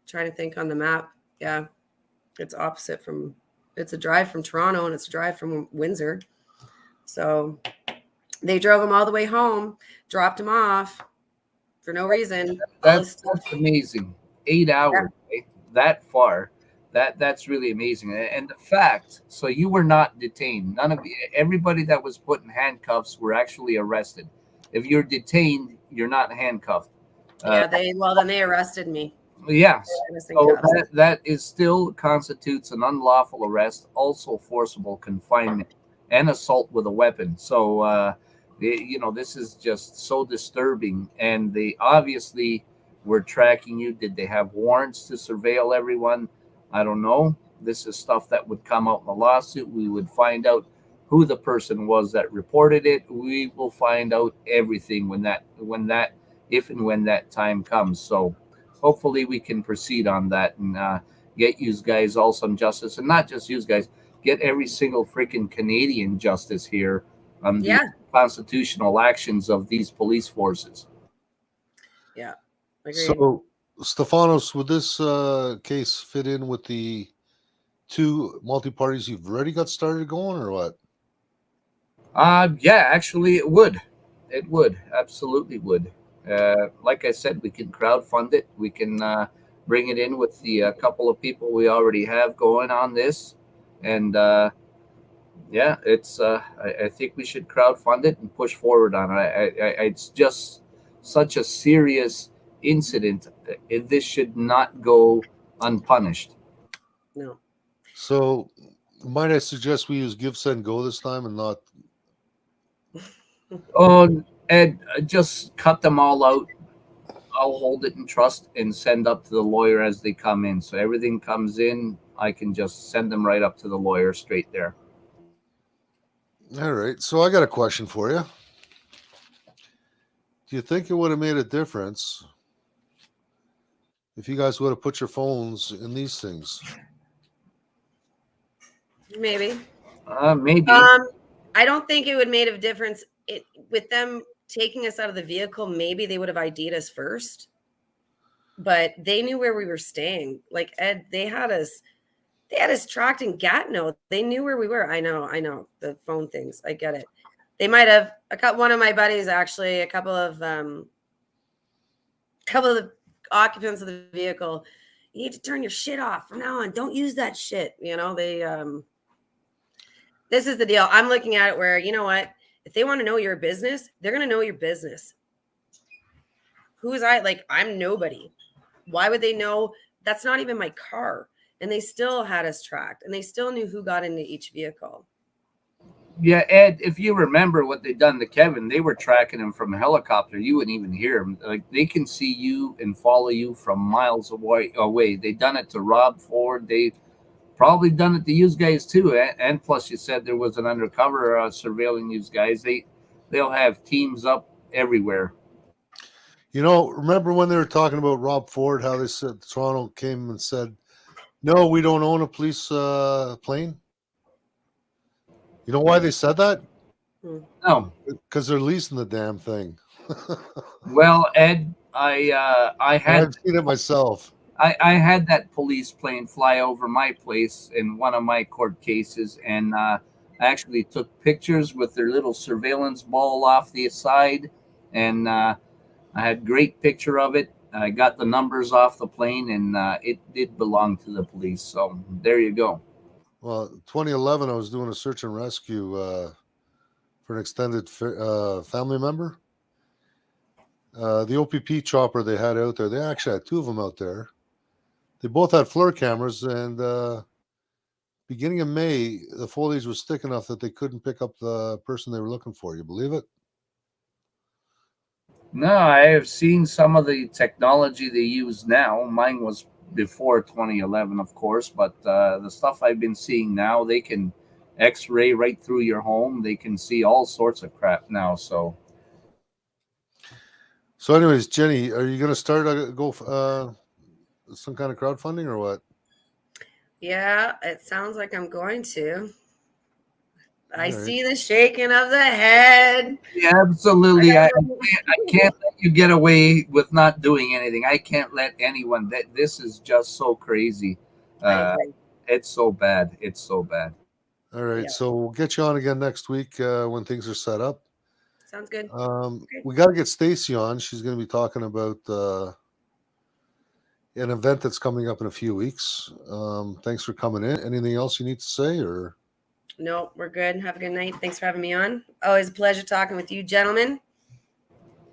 Trying to think on the map. Yeah. It's opposite it's a drive from Toronto and it's a drive from Windsor. So they drove him all the way home, dropped him off for no reason. That's amazing. 8 hours, right? That far. That's really amazing. And the fact, so you were not detained. Everybody that was put in handcuffs were actually arrested. If you're detained, you're not handcuffed. Yeah, then they arrested me. Yes. Innocent So cuffs. that is still constitutes an unlawful arrest, also forcible confinement and assault with a weapon. So, this is just so disturbing. And they obviously were tracking you. Did they have warrants to surveil everyone? I don't know. This is stuff that would come out in the lawsuit. We would find out who the person was that reported it. We will find out everything if and when that time comes. So hopefully we can proceed on that and get you guys all some justice, and not just you guys, get every single freaking Canadian justice here on the constitutional actions of these police forces. Yeah. Agreed. So, Stefanos, would this case fit in with the two multi-parties you've already got started going, or what? Yeah, actually it would. It would. Absolutely would. Like I said, we can crowdfund it. We can bring it in with the couple of people we already have going on this. And it's I think we should crowdfund it and push forward on it. It's just such a serious incident. This should not go unpunished. No. So, might I suggest we use Give, Send, Go this time and not? Oh, Ed, just cut them all out. I'll hold it in trust and send up to the lawyer as they come in. So everything comes in, I can just send them right up to the lawyer straight there. All right. So I got a question for you. Do you think it would have made a difference if you guys would have put your phones in these things? Maybe. Maybe. I don't think it would made a difference with them taking us out of the vehicle. Maybe they would have ID'd us first, but they knew where we were staying. Like, Ed, they had us tracked in Gatineau. They knew where we were. I know the phone things. I get it. They might have one of my buddies, actually, a couple of the occupants of the vehicle. You need to turn your shit off from now on. Don't use that shit. This is the deal. I'm looking at it where, you know what? If they want to know your business, they're going to know your business. Who is I? Like, I'm nobody. Why would they know? That's not even my car. And they still had us tracked, and they still knew who got into each vehicle. Yeah, Ed, if you remember what they done to Kevin, they were tracking him from a helicopter. You wouldn't even hear him. Like, they can see you and follow you from miles away. They done it to Rob Ford. probably done it to you guys too. And plus, you said there was an undercover surveilling you guys. They'll have teams up everywhere. You know, remember when they were talking about Rob Ford, how they said Toronto came and said, no, we don't own a police plane? You know why they said that? No. Because they're leasing the damn thing. Well, Ed, I've seen it myself. I had that police plane fly over my place in one of my court cases, and I actually took pictures with their little surveillance ball off the side, and I had great picture of it. I got the numbers off the plane, and it did belong to the police. So there you go. Well, 2011, I was doing a search and rescue for an extended family member. The OPP chopper they had out there, they actually had two of them out there. They both had FLIR cameras, and beginning of May, the foliage was thick enough that they couldn't pick up the person they were looking for. You believe it? No, I have seen some of the technology they use now. Mine was before 2011, of course, but the stuff I've been seeing now, they can X-ray right through your home. They can see all sorts of crap now. So anyways, Jenny, are you going to start some kind of crowdfunding or what? Yeah, it sounds like I'm going to. I see the shaking of the head. Yeah, absolutely. I can't let you get away with not doing anything. I can't let anyone. This is just so crazy. It's so bad. It's so bad. All right, so we'll get you on again next week when things are set up. Sounds good. We got to get Stacy on. She's going to be talking about an event that's coming up in a few weeks. Thanks for coming in. Anything else you need to say, or? No, we're good. Have a good night. Thanks for having me on. Always a pleasure talking with you, gentlemen.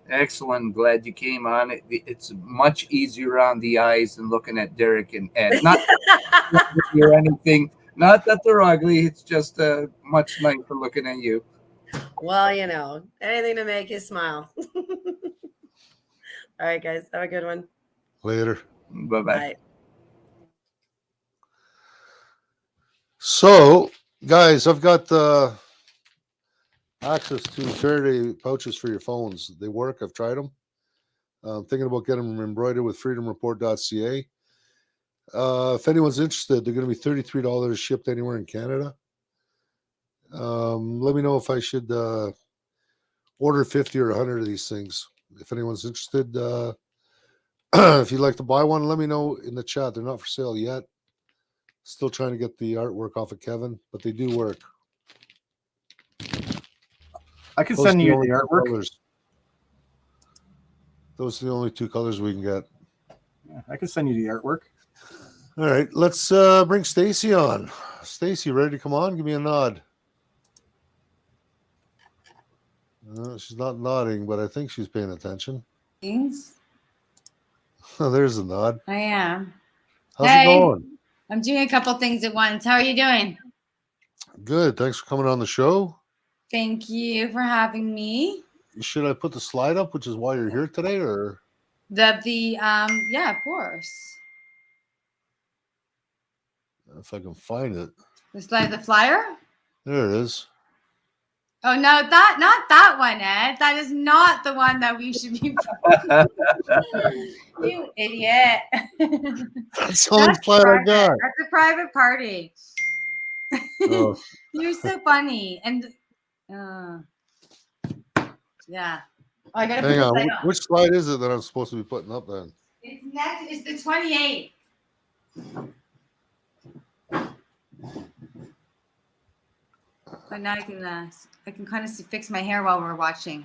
Excellent. Glad you came on. It's much easier on the eyes than looking at Derek and Ed. Not or anything. Not that they're ugly. It's just much nicer looking at you. Well, you know, anything to make you smile. All right, guys. Have a good one. Later. Bye-bye. Bye. So, guys, I've got access to Faraday pouches for your phones. They work. I've tried them. I'm thinking about getting them embroidered with freedomreport.ca. If anyone's interested, they're going to be $33 shipped anywhere in Canada. Let me know if I should order 50 or 100 of these things. If anyone's interested, if you'd like to buy one, let me know in the chat. They're not for sale yet. Still trying to get the artwork off of Kevin, but they do work. I can send you the artwork. Colors. Those are the only two colors we can get. Yeah, I can send you the artwork. All right, let's bring Stacy on. Stacy, ready to come on? Give me a nod. She's not nodding, but I think she's paying attention. Things. Oh, there's a nod. I am. How's it going? I'm doing a couple things at once. How are you doing? Good. Thanks for coming on the show. Thank you for having me. Should I put the slide up, which is why you're here today, or? Yeah, of course. If I can find it. The flyer? There it is. Oh no, not that one, Ed. That is not the one that we should be. You idiot. That's the only flyer I got. That's a private party. Oh. You're so funny. And yeah. Oh, I gotta Hang on. put the Which slide is it that I'm supposed to be putting up then? It's next. It's the 28th. But now I can kind of fix my hair while we're watching.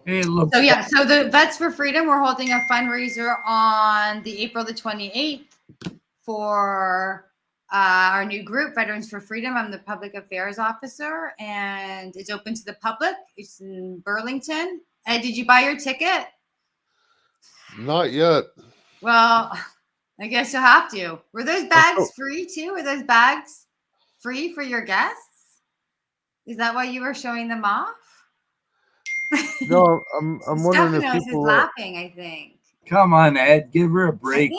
Hey, look. So yeah, so the Vets for Freedom, we're holding a fundraiser on the April the 28th for our new group, Veterans for Freedom. I'm the public affairs officer, and it's open to the public. It's in Burlington. Ed, did you buy your ticket? Not yet. Well, I guess you'll have to. Were those bags free too? Were those bags free for your guests? Is that why you were showing them off? No, I'm wondering if Stephanos people is laughing, I think. Come on, Ed. Give her a break.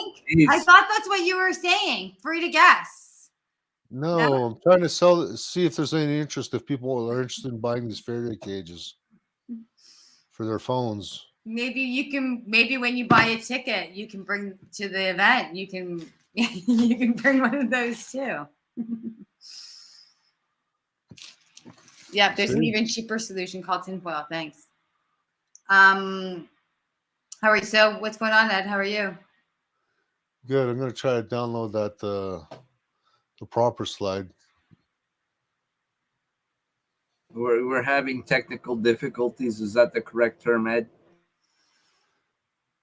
I thought that's what you were saying. Free to guess. No, I'm trying to see if there's any interest, if people are interested in buying these Faraday cages for their phones. Maybe when you buy a ticket, you can bring to the event. You can you can bring one of those too. Yeah, there's an even cheaper solution called tinfoil. Thanks. How are you? So what's going on, Ed? How are you? Good. I'm going to try to download that the proper slide. We're having technical difficulties. Is that the correct term, Ed?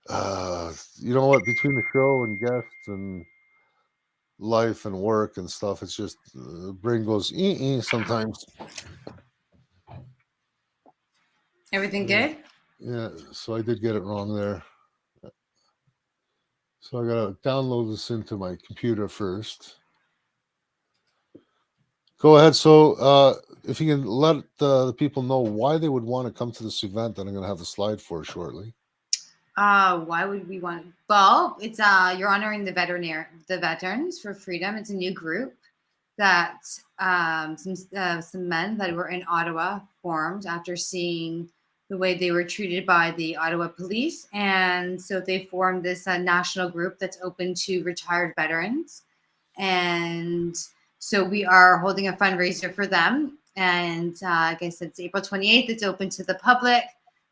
You know what? Between the show and guests and life and work and stuff, it's just brain goes sometimes. Everything good? Yeah, so I did get it wrong there. So I gotta download this into my computer first. Go ahead. So if you can let the people know why they would want to come to this event that I'm going to have the slide for shortly. Why would we want? Well, it's you're honoring the Veterans for Freedom. It's a new group that some men that were in Ottawa formed after seeing the way they were treated by the Ottawa police, and so they formed this national group that's open to retired veterans, and so we are holding a fundraiser for them. And like I said, it's April 28th. It's open to the public.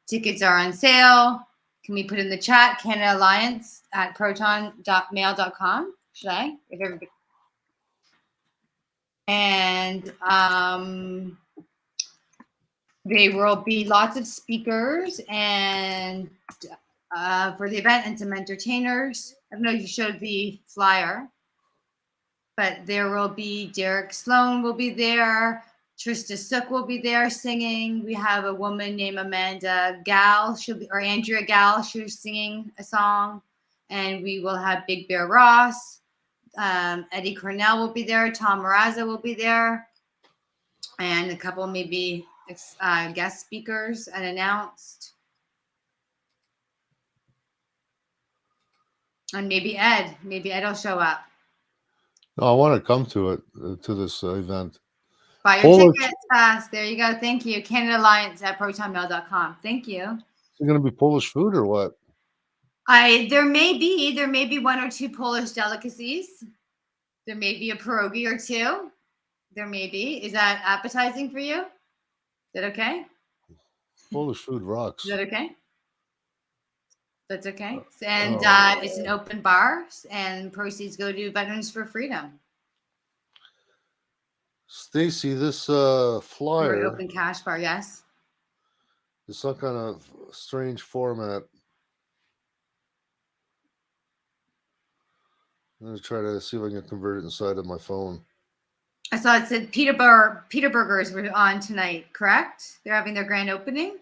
Tickets are on sale. Can we put in the chat Canada Alliance at proton.mail.com? Should I? If everybody. And there will be lots of speakers and for the event and some entertainers. I don't know if you showed the flyer, but there will be Derek Sloan will be there. Trista Sook will be there singing. We have a woman named Amanda Gal, or Andrea Gal. She's singing a song. And we will have Big Bear Ross. Eddie Cornell will be there. Tom Marazza will be there. And a couple maybe guest speakers unannounced. And maybe Ed. Maybe Ed will show up. No, I want to come to it, to this event. Buy your tickets fast. There you go. Thank you. Canada Alliance at protonmail.com. Thank you. Is it going to be Polish food or what? There may be one or two Polish delicacies. There may be a pierogi or two. There may be. Is that appetizing for you? Is that okay? Polish food rocks. Is that okay? That's okay. And it's an open bar, and proceeds go to Veterans for Freedom. Stacy, this flyer. An open cash bar, yes. It's some kind of strange format. I'm going to try to see if I can convert it inside of my phone. I saw it said Peterburgers were on tonight, correct? They're having their grand opening?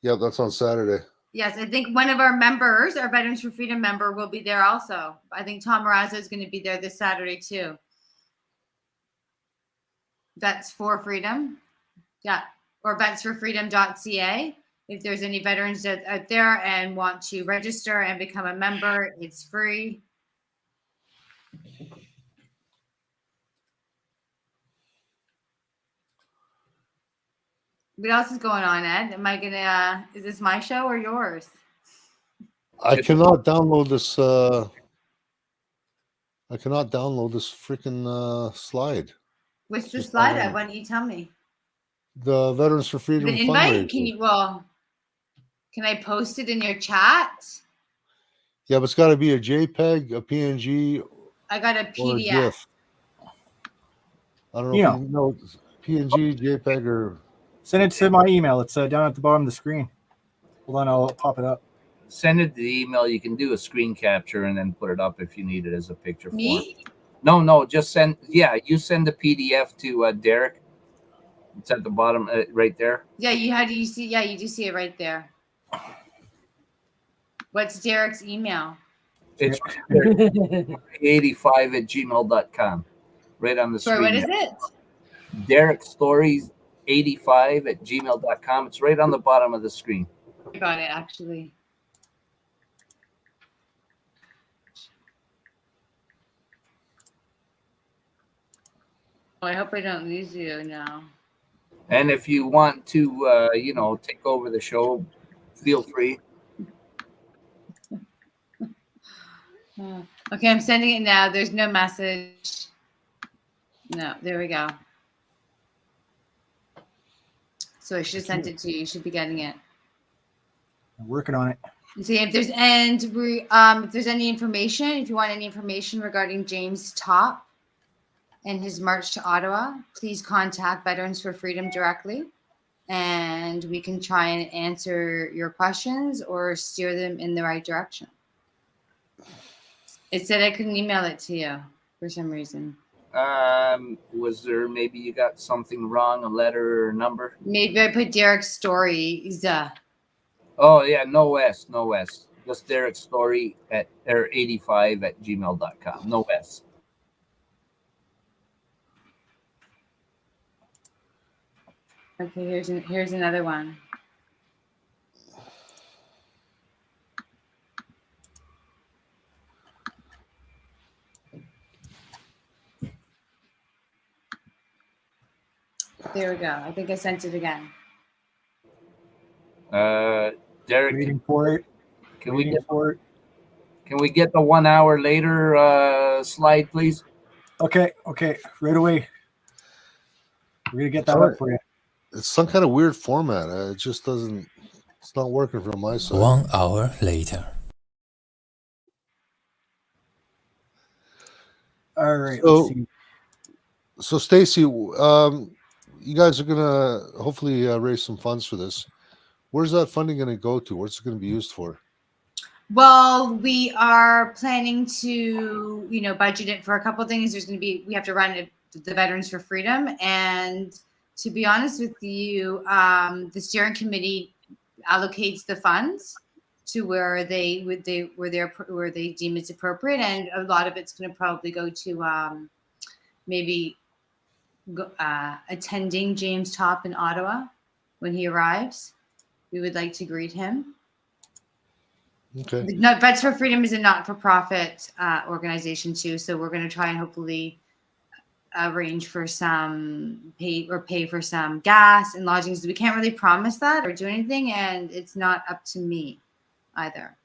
Yeah, that's on Saturday. Yes, I think one of our members, our Veterans for Freedom member, will be there also. I think Tom Marazza is going to be there this Saturday too. Vets for Freedom. Yeah. Or vetsforfreedom.ca. If there's any veterans out there and want to register and become a member, it's free. What else is going on, Ed? Is this my show or yours? I cannot download this. I cannot download this freaking slide. What's the slide, Ed? Why don't you tell me? The Veterans for Freedom The invite? fundraiser. Can I post it in your chat? Yeah, but it's got to be a JPEG, a PNG. I got a or a PDF. GIF. I don't know if you know PNG, JPEG, or. Send it to my email. It's down at the bottom of the screen. Hold on, I'll pop it up. Send it to the email. You can do a screen capture and then put it up if you need it as a picture form. Me? No, just send. Yeah, you send the PDF to Derek. It's at the bottom right there. Yeah, you see? Yeah, you do see it right there. What's Derek's email? It's 85@gmail.com. Right on the screen. Sorry, what is it? Derek Stories 85@gmail.com. It's right on the bottom of the screen. I got it, actually. I hope I don't lose you now. And if you want to, take over the show, feel free. Okay, I'm sending it now. There's no message. No, there we go. So I should have sent it to you. You should be getting it. I'm working on it. See if there's if there's any information, if you want any information regarding James Top and his march to Ottawa, please contact Veterans for Freedom directly, and we can try and answer your questions or steer them in the right direction. It said I couldn't email it to you for some reason. Was there maybe you got something wrong, a letter or number? Maybe I put Derek's stories. Oh yeah, no S. Just Derek's story at 85@gmail.com. No S. Okay, here's another one. There we go. I think I sent it again. Derek, Waiting for it. Can we get the 1 hour later slide, please? Okay, right away. We're gonna get that up for you. It's some kind of weird format. It just doesn't. It's not working from my side. 1 hour later. All right. Let's see. So Stacy, you guys are gonna hopefully raise some funds for this. Where's that funding going to go to? What's it going to be used for? Well, we are planning to, budget it for a couple of things. We have to run the Veterans for Freedom, and to be honest with you, the steering committee allocates the funds to where they deem it's appropriate, and a lot of it's going to probably go to attending James Top in Ottawa when he arrives. We would like to greet him. Okay. Vets for Freedom is a not-for-profit organization too, so we're going to try and hopefully arrange for pay for some gas and lodging. We can't really promise that or do anything, and it's not up to me either.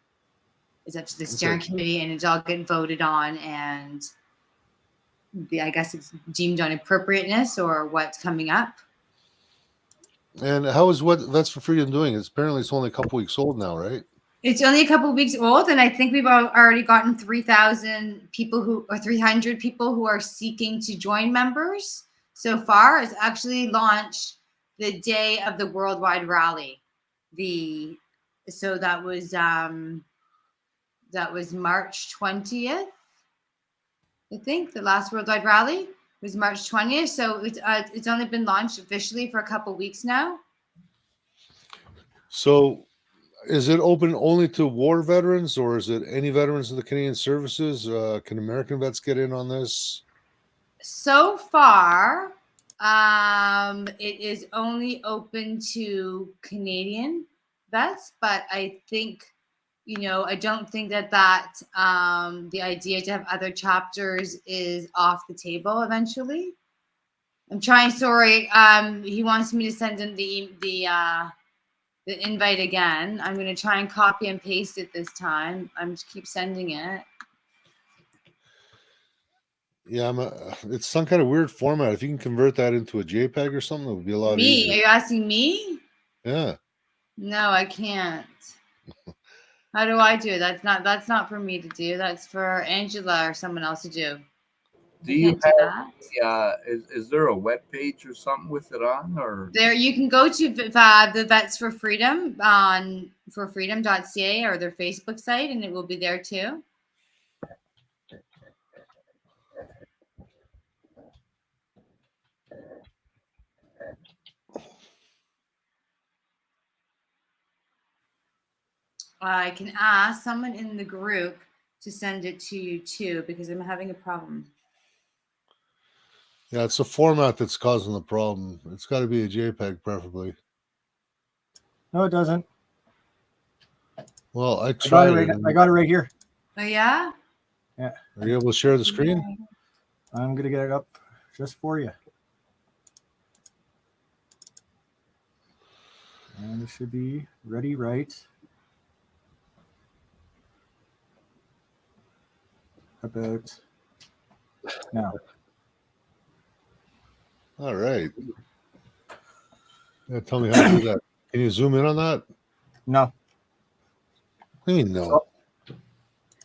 It's up to the steering committee, and it's all getting voted on, and I guess it's deemed on appropriateness or what's coming up. And how is what Vets for Freedom doing? It's only a couple weeks old now, right? It's only a couple of weeks old, and I think we've already gotten 300 people who are seeking to join members so far. It's actually launched the day of the worldwide rally. So that was March 20th. I think the last worldwide rally was March 20th. So it's only been launched officially for a couple of weeks now. So is it open only to war veterans, or is it any veterans of the Canadian services? Can American vets get in on this? So far, it is only open to Canadian vets, but I think, I don't think that the idea to have other chapters is off the table eventually. I'm trying, sorry, he wants me to send him the invite again. I'm going to try and copy and paste it this time. I'm just keep sending it. Yeah, it's some kind of weird format. If you can convert that into a JPEG or something, it would be a lot easier. Are you asking me? Yeah. No, I can't. How do I do it? That's not for me to do. That's for Angela or someone else to do. Do you have is there a web page or something with it on, or there? You can go to the Vets for Freedom on forfreedom.ca or their Facebook site, and it will be there too. I can ask someone in the group to send it to you too, because I'm having a problem. Yeah, it's the format that's causing the problem. It's got to be a JPEG, preferably. No, it doesn't. Well, I tried it. I got it right here. Oh, yeah? Yeah. Are you able to share the screen? I'm going to get it up just for you. This should be ready right about now. All right. Yeah, tell me how to do that. Can you zoom in on that? No. What do you mean no?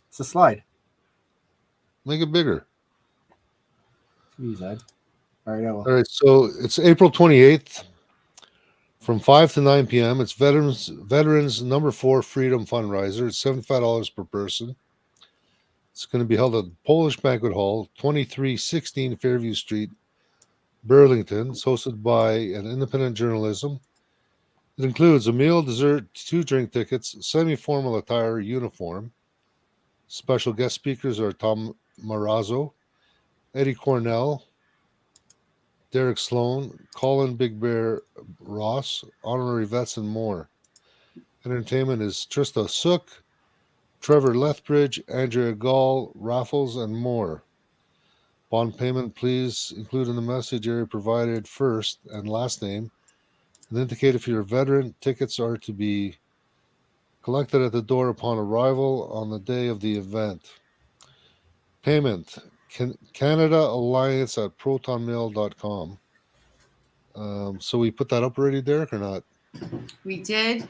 It's a slide. Make it bigger. Jeez, Ed. All right, I will. All right, so it's April 28th from 5 to 9 p.m. It's Veterans number 4 Freedom Fundraiser. It's $75 per person. It's going to be held at Polish Banquet Hall, 2316 Fairview Street, Burlington. It's hosted by an independent journalism. It includes a meal, dessert, 2 drink tickets, semi-formal attire, uniform. Special guest speakers are Tom Marazzo, Eddie Cornell, Derek Sloan, Colin Big Bear Ross, honorary vets, and more. Entertainment is Trista Sook, Trevor Lethbridge, Andrea Gall, Raffles, and more. Bond payment, please include in the message area provided first and last name and indicate if you're a veteran. Tickets are to be collected at the door upon arrival on the day of the event. Payment, Canada Alliance at protonmail.com. So we put that up already, Derek, or not? We did.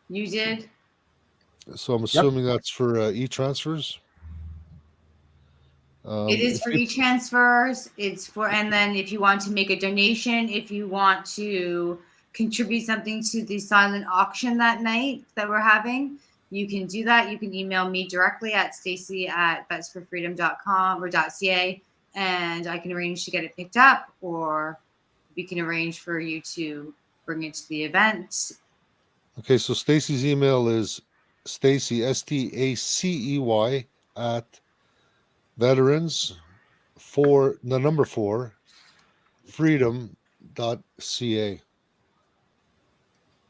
You did. So I'm assuming that's for e-transfers? It is for e-transfers. It's for, and then if you want to make a donation, if you want to contribute something to the silent auction that night that we're having, you can do that. You can email me directly at stacy@vetsforfreedom.com or .ca, and I can arrange to get it picked up, or we can arrange for you to bring it to the event. Okay, so Stacy's email is Stacy, STACEY, at veterans for the number 4 freedom.ca.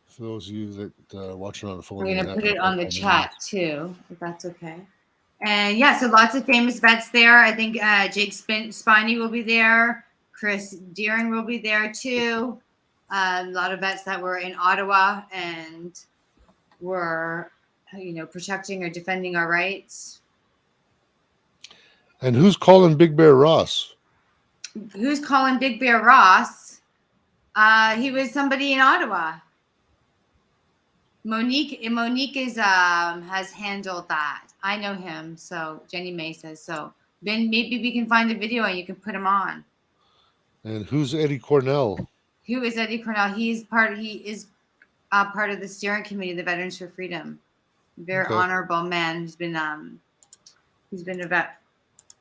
For those of you that are watching on the phone, I'm going to put it on the chat too, if that's okay. And yeah, so lots of famous vets there. I think Jake Spiney will be there. Chris Deering will be there too. A lot of vets that were in Ottawa and were, protecting or defending our rights. And who's calling Big Bear Ross? Who's calling Big Bear Ross? He was somebody in Ottawa. Monique is has handled that. I know him, so Jenny May says so. Then maybe we can find a video and you can put him on. And who's Eddie Cornell? Who is Eddie Cornell? He is part of the steering committee of the Veterans for Freedom. Very honorable man who's been a vet,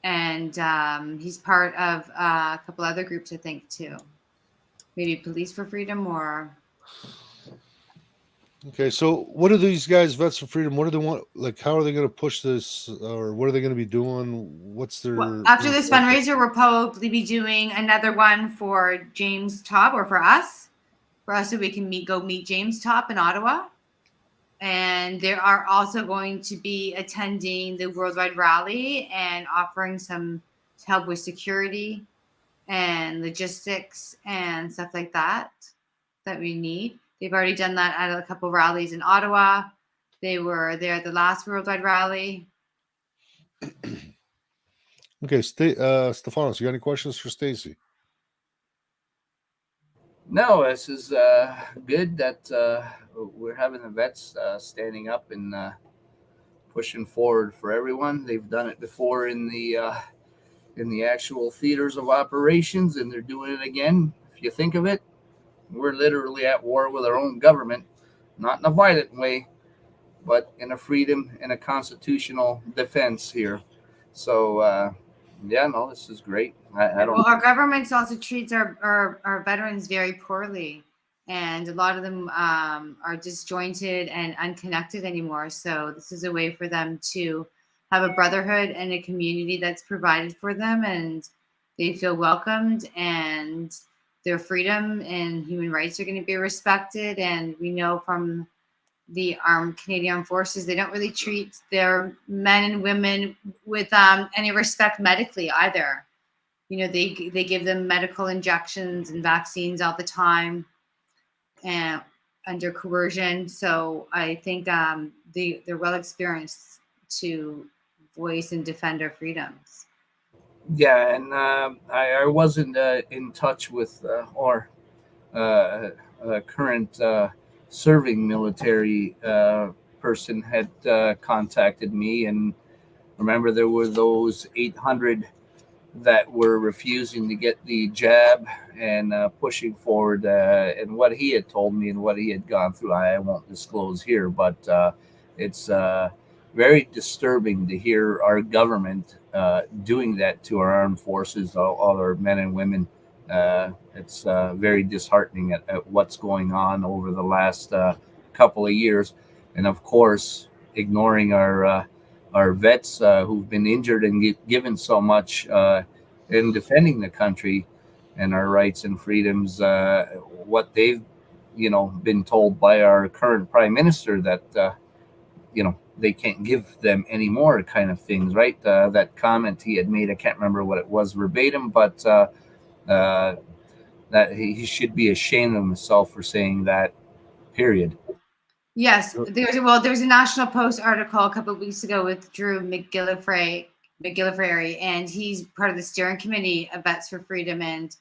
and he's part of a couple other groups, I think, too. Maybe Police for Freedom or. Okay, so what do these guys, Vets for Freedom, what do they want? Like, how are they going to push this, or what are they going to be doing? What's their... Well, after this fundraiser, we'll probably be doing another one for James Topp, or for us so we can go meet James Topp in Ottawa. And they are also going to be attending the Worldwide Rally and offering some help with security and logistics and stuff like that we need. They've already done that at a couple of rallies in Ottawa. They were there at the last Worldwide Rally. Okay, Stefanos, you got any questions for Stacy? No, this is good that we're having the vets standing up and pushing forward for everyone. They've done it before in the actual theaters of operations, and they're doing it again. If you think of it, we're literally at war with our own government, not in a violent way, but in a freedom and a constitutional defense here. So, this is great. I don't. Well, our government also treats our veterans very poorly, and a lot of them are disjointed and unconnected anymore. So this is a way for them to have a brotherhood and a community that's provided for them, and they feel welcomed, and their freedom and human rights are going to be respected. And we know from the Canadian Armed Forces, they don't really treat their men and women with any respect medically either. They give them medical injections and vaccines all the time, and under coercion. So I think they're well experienced to voice and defend our freedoms. Yeah, and I wasn't in touch with current serving military person had contacted me, and remember there were those 800 that were refusing to get the jab and pushing forward. And what he had told me and what he had gone through, I won't disclose here, but it's very disturbing to hear our government doing that to our armed forces, all our men and women. It's very disheartening at what's going on over the last couple of years. And of course, ignoring our vets who've been injured and given so much in defending the country and our rights and freedoms. What they've, been told by our current prime minister that they can't give them any more kind of things, right? That comment he had made, I can't remember what it was verbatim, but that he should be ashamed of himself for saying that. Period. Yes, there's a National Post article a couple of weeks ago with Drew McGillivray, and he's part of the steering committee of Vets for Freedom, and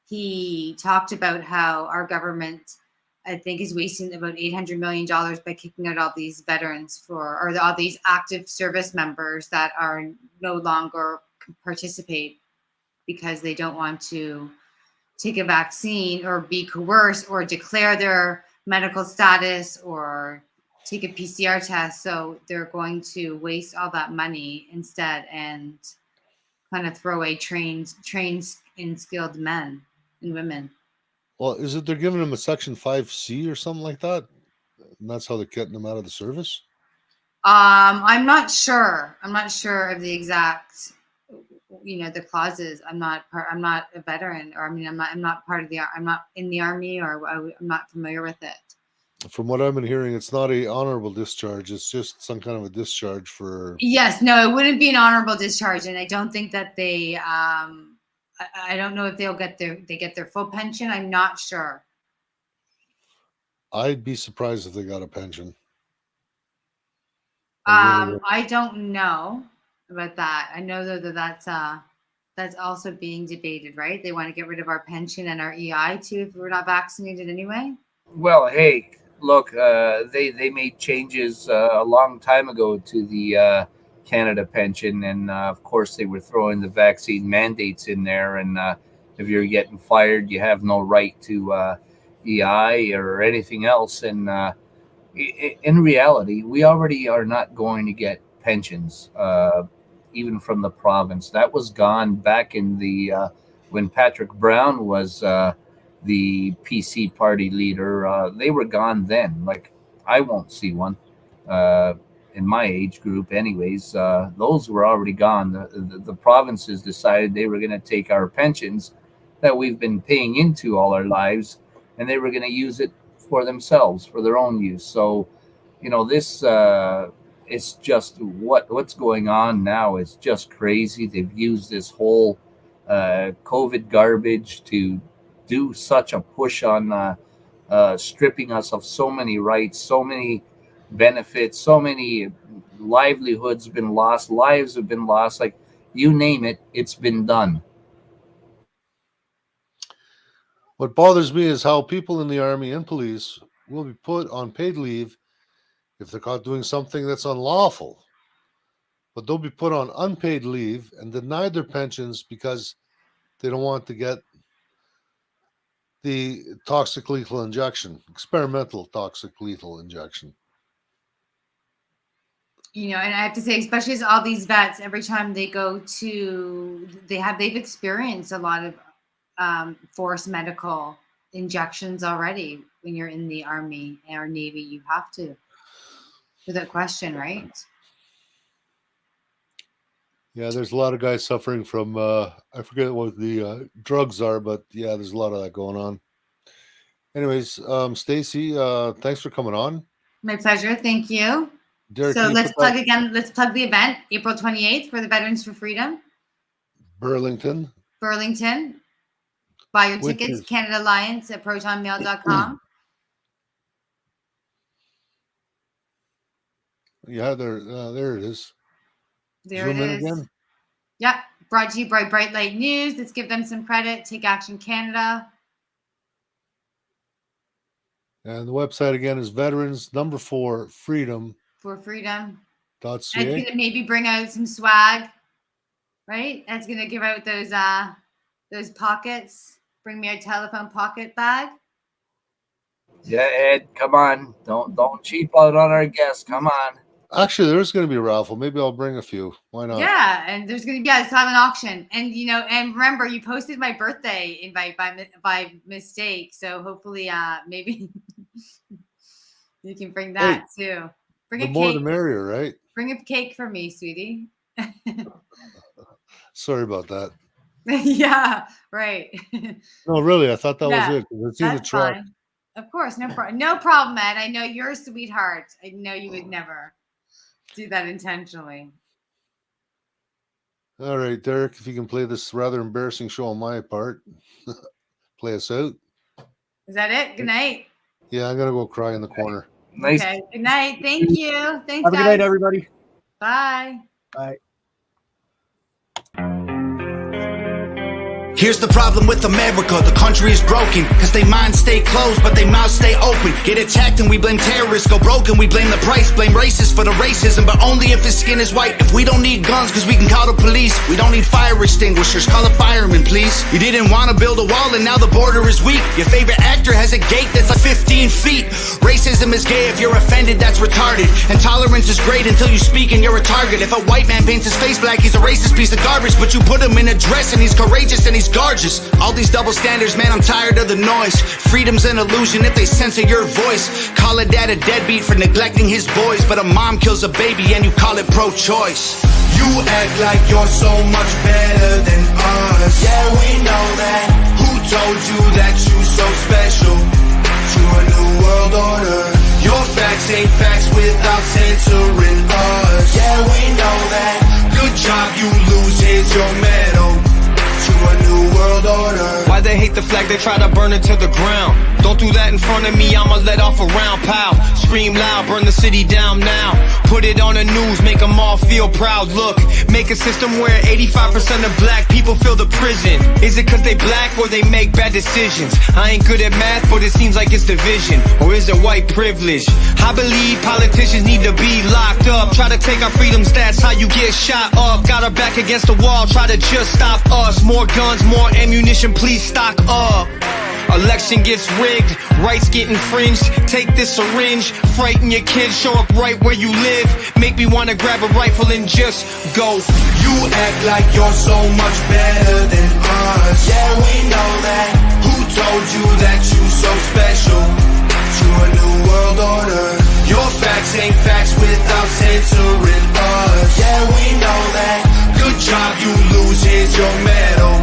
he talked about how our government, I think, is wasting about $800 million by kicking out all these veterans or all these active service members that are no longer participate because they don't want to take a vaccine or be coerced or declare their medical status or take a PCR test. So they're going to waste all that money instead and kind of throw away trained and skilled men and women. Well, is it they're giving them a Section 5C or something like that? And that's how they're getting them out of the service? I'm not sure. I'm not sure of the exact, the clauses. I'm not a veteran, or I'm not part of I'm not in the army, or I'm not familiar with it. From what I've been hearing, it's not a honorable discharge. It's just some kind of a discharge for. Yes, no, it wouldn't be an honorable discharge, and I don't think that they. I don't know if they get their full pension. I'm not sure. I'd be surprised if they got a pension. I don't know about that. I know though that's also being debated, right? They want to get rid of our pension and our EI too if we're not vaccinated anyway. Well, hey, look, they made changes a long time ago to the Canada pension, and of course they were throwing the vaccine mandates in there. And if you're getting fired, you have no right to EI or anything else. And in reality, we already are not going to get pensions, even from the province. That was gone back in the when Patrick Brown was the PC party leader. They were gone then. Like, I won't see one in my age group, anyways. Those were already gone. The provinces decided they were going to take our pensions that we've been paying into all our lives, and they were going to use it for themselves, for their own use. So, this it's just what's going on now is just crazy. They've used this whole COVID garbage to do such a push on stripping us of so many rights, so many benefits, so many livelihoods been lost, lives have been lost. Like, you name it, it's been done. What bothers me is how people in the army and police will be put on paid leave if they're caught doing something that's unlawful. But they'll be put on unpaid leave and denied their pensions because they don't want to get the toxic lethal injection, experimental toxic lethal injection. And I have to say, especially as all these vets, every time they go to, they've experienced a lot of forced medical injections already. When you're in the Army or Navy, you have to, without question, right? Yeah, there's a lot of guys suffering from, I forget what the drugs are, but yeah, there's a lot of that going on. Anyways, Stacy, thanks for coming on. My pleasure. Thank you. Derek, so let's plug again. Let's plug the event, April 28th for the Veterans for Freedom. Burlington. Buy your tickets, Canada Alliance at protonmail.com. Yeah, there it is. There Zoom it in is. again. Yep. Brought to you by Bright Light News. Let's give them some credit. Take Action Canada. And the website again is veterans4freedom.ca. For freedom. That's going to maybe bring out some swag, right? That's going to give out those pockets. Bring me a telephone pocket bag. Yeah, Ed, come on. Don't cheap out on our guests. Come on. Actually, there's going to be a raffle. Maybe I'll bring a few. Why not? Yeah, and there's going to be, let's have an auction. And, and remember, you posted my birthday invite by mistake. So hopefully, maybe you can bring that too. Bring The a more cake. the merrier, right? Bring a cake for me, sweetie. Sorry about that. Yeah, right. No, really, I thought that was it. It's in the That's truck. fine. Of course, no problem, Ed. I know you're a sweetheart. I know you would never do that intentionally. All right, Derek, if you can play this rather embarrassing show on my part, play us out. Is that it? Good night. Yeah, I'm gonna go cry in the corner. Nice. Okay. Good night. Thank you. Thanks, Have a good night, everybody. Bye. Bye. Here's the problem with America, the country is broken. Cause they minds stay closed, but they mouths stay open. Get attacked and we blame terrorists, go broken, we blame the price. Blame racists for the racism, but only if his skin is white. If we don't need guns, cause we can call the police. We don't need fire extinguishers, call a fireman, please. You didn't want to build a wall and now the border is weak. Your favorite actor has a gate that's like 15 feet. Racism is gay, if you're offended, that's retarded. And tolerance is great until you speak and you're a target. If a white man paints his face black, he's a racist piece of garbage. But you put him in a dress and he's courageous and he's gorgeous. All these double standards, man, I'm tired of the noise. Freedom's an illusion if they censor your voice. Call a dad a deadbeat for neglecting his boys, but a mom kills a baby and you call it pro-choice. You act like you're so much better than us. Yeah, we know that. Who told you that you so special to a new world order? Your facts ain't facts without censoring us. Yeah, we know that. Good job, you lose, here's your medal. To a new world order. Why they hate the flag, they try to burn it to the ground. Don't do that in front of me, I'ma let off a round. Pow, scream loud, burn the city down now. Put it on the news, make them all feel proud. Look, make a system where 85% of black people fill the prison. Is it cause they black or they make bad decisions? I ain't good at math, but it seems like it's division. Or is it white privilege? I believe politicians need to be locked up. Try to take our freedoms, that's how you get shot up. Got our back against the wall, try to just stop us. More guns, more ammunition, please stock up. Election gets rigged, rights get infringed. Take this syringe, frighten your kids, show up right where you live. Make me wanna grab a rifle and just go. You act like you're so much better than us. Yeah, we know that. Who told you that you so special to a new world order? Your facts ain't facts without censoring us. Yeah, we know that. Good job, you lose, here's your medal.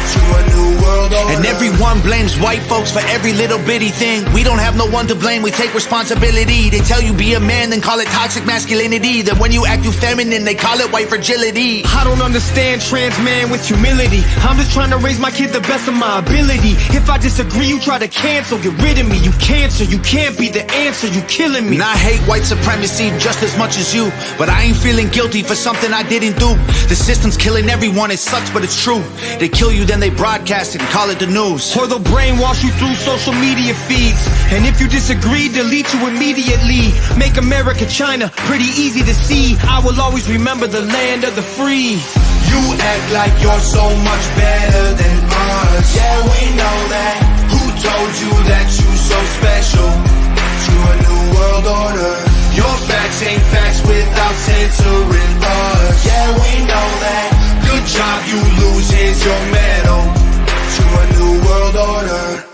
To a new world order. And everyone blames white folks for every little bitty thing. We don't have no one to blame, we take responsibility. They tell you be a man, then call it toxic masculinity. Then when you act too feminine, they call it white fragility. I don't understand trans man with humility. I'm just trying to raise my kid the best of my ability. If I disagree, you try to cancel, get rid of me. You cancer, you can't be the answer, you killing me. And I hate white supremacy just as much as you, but I ain't feeling guilty for something I didn't do. The system's killing everyone, it sucks but it's true. They kill you, then they broadcast it and call it the news. Or they'll brainwash you through social media feeds. And if you disagree, delete you immediately. Make America China pretty easy to see. I will always remember the land of the free. You act like you're so much better than us. Yeah, we know that. Who told you that you so special to a new world order? Your facts ain't facts without censoring us. Yeah, we know that. Good job, you lose, here's your medal. To a new world order.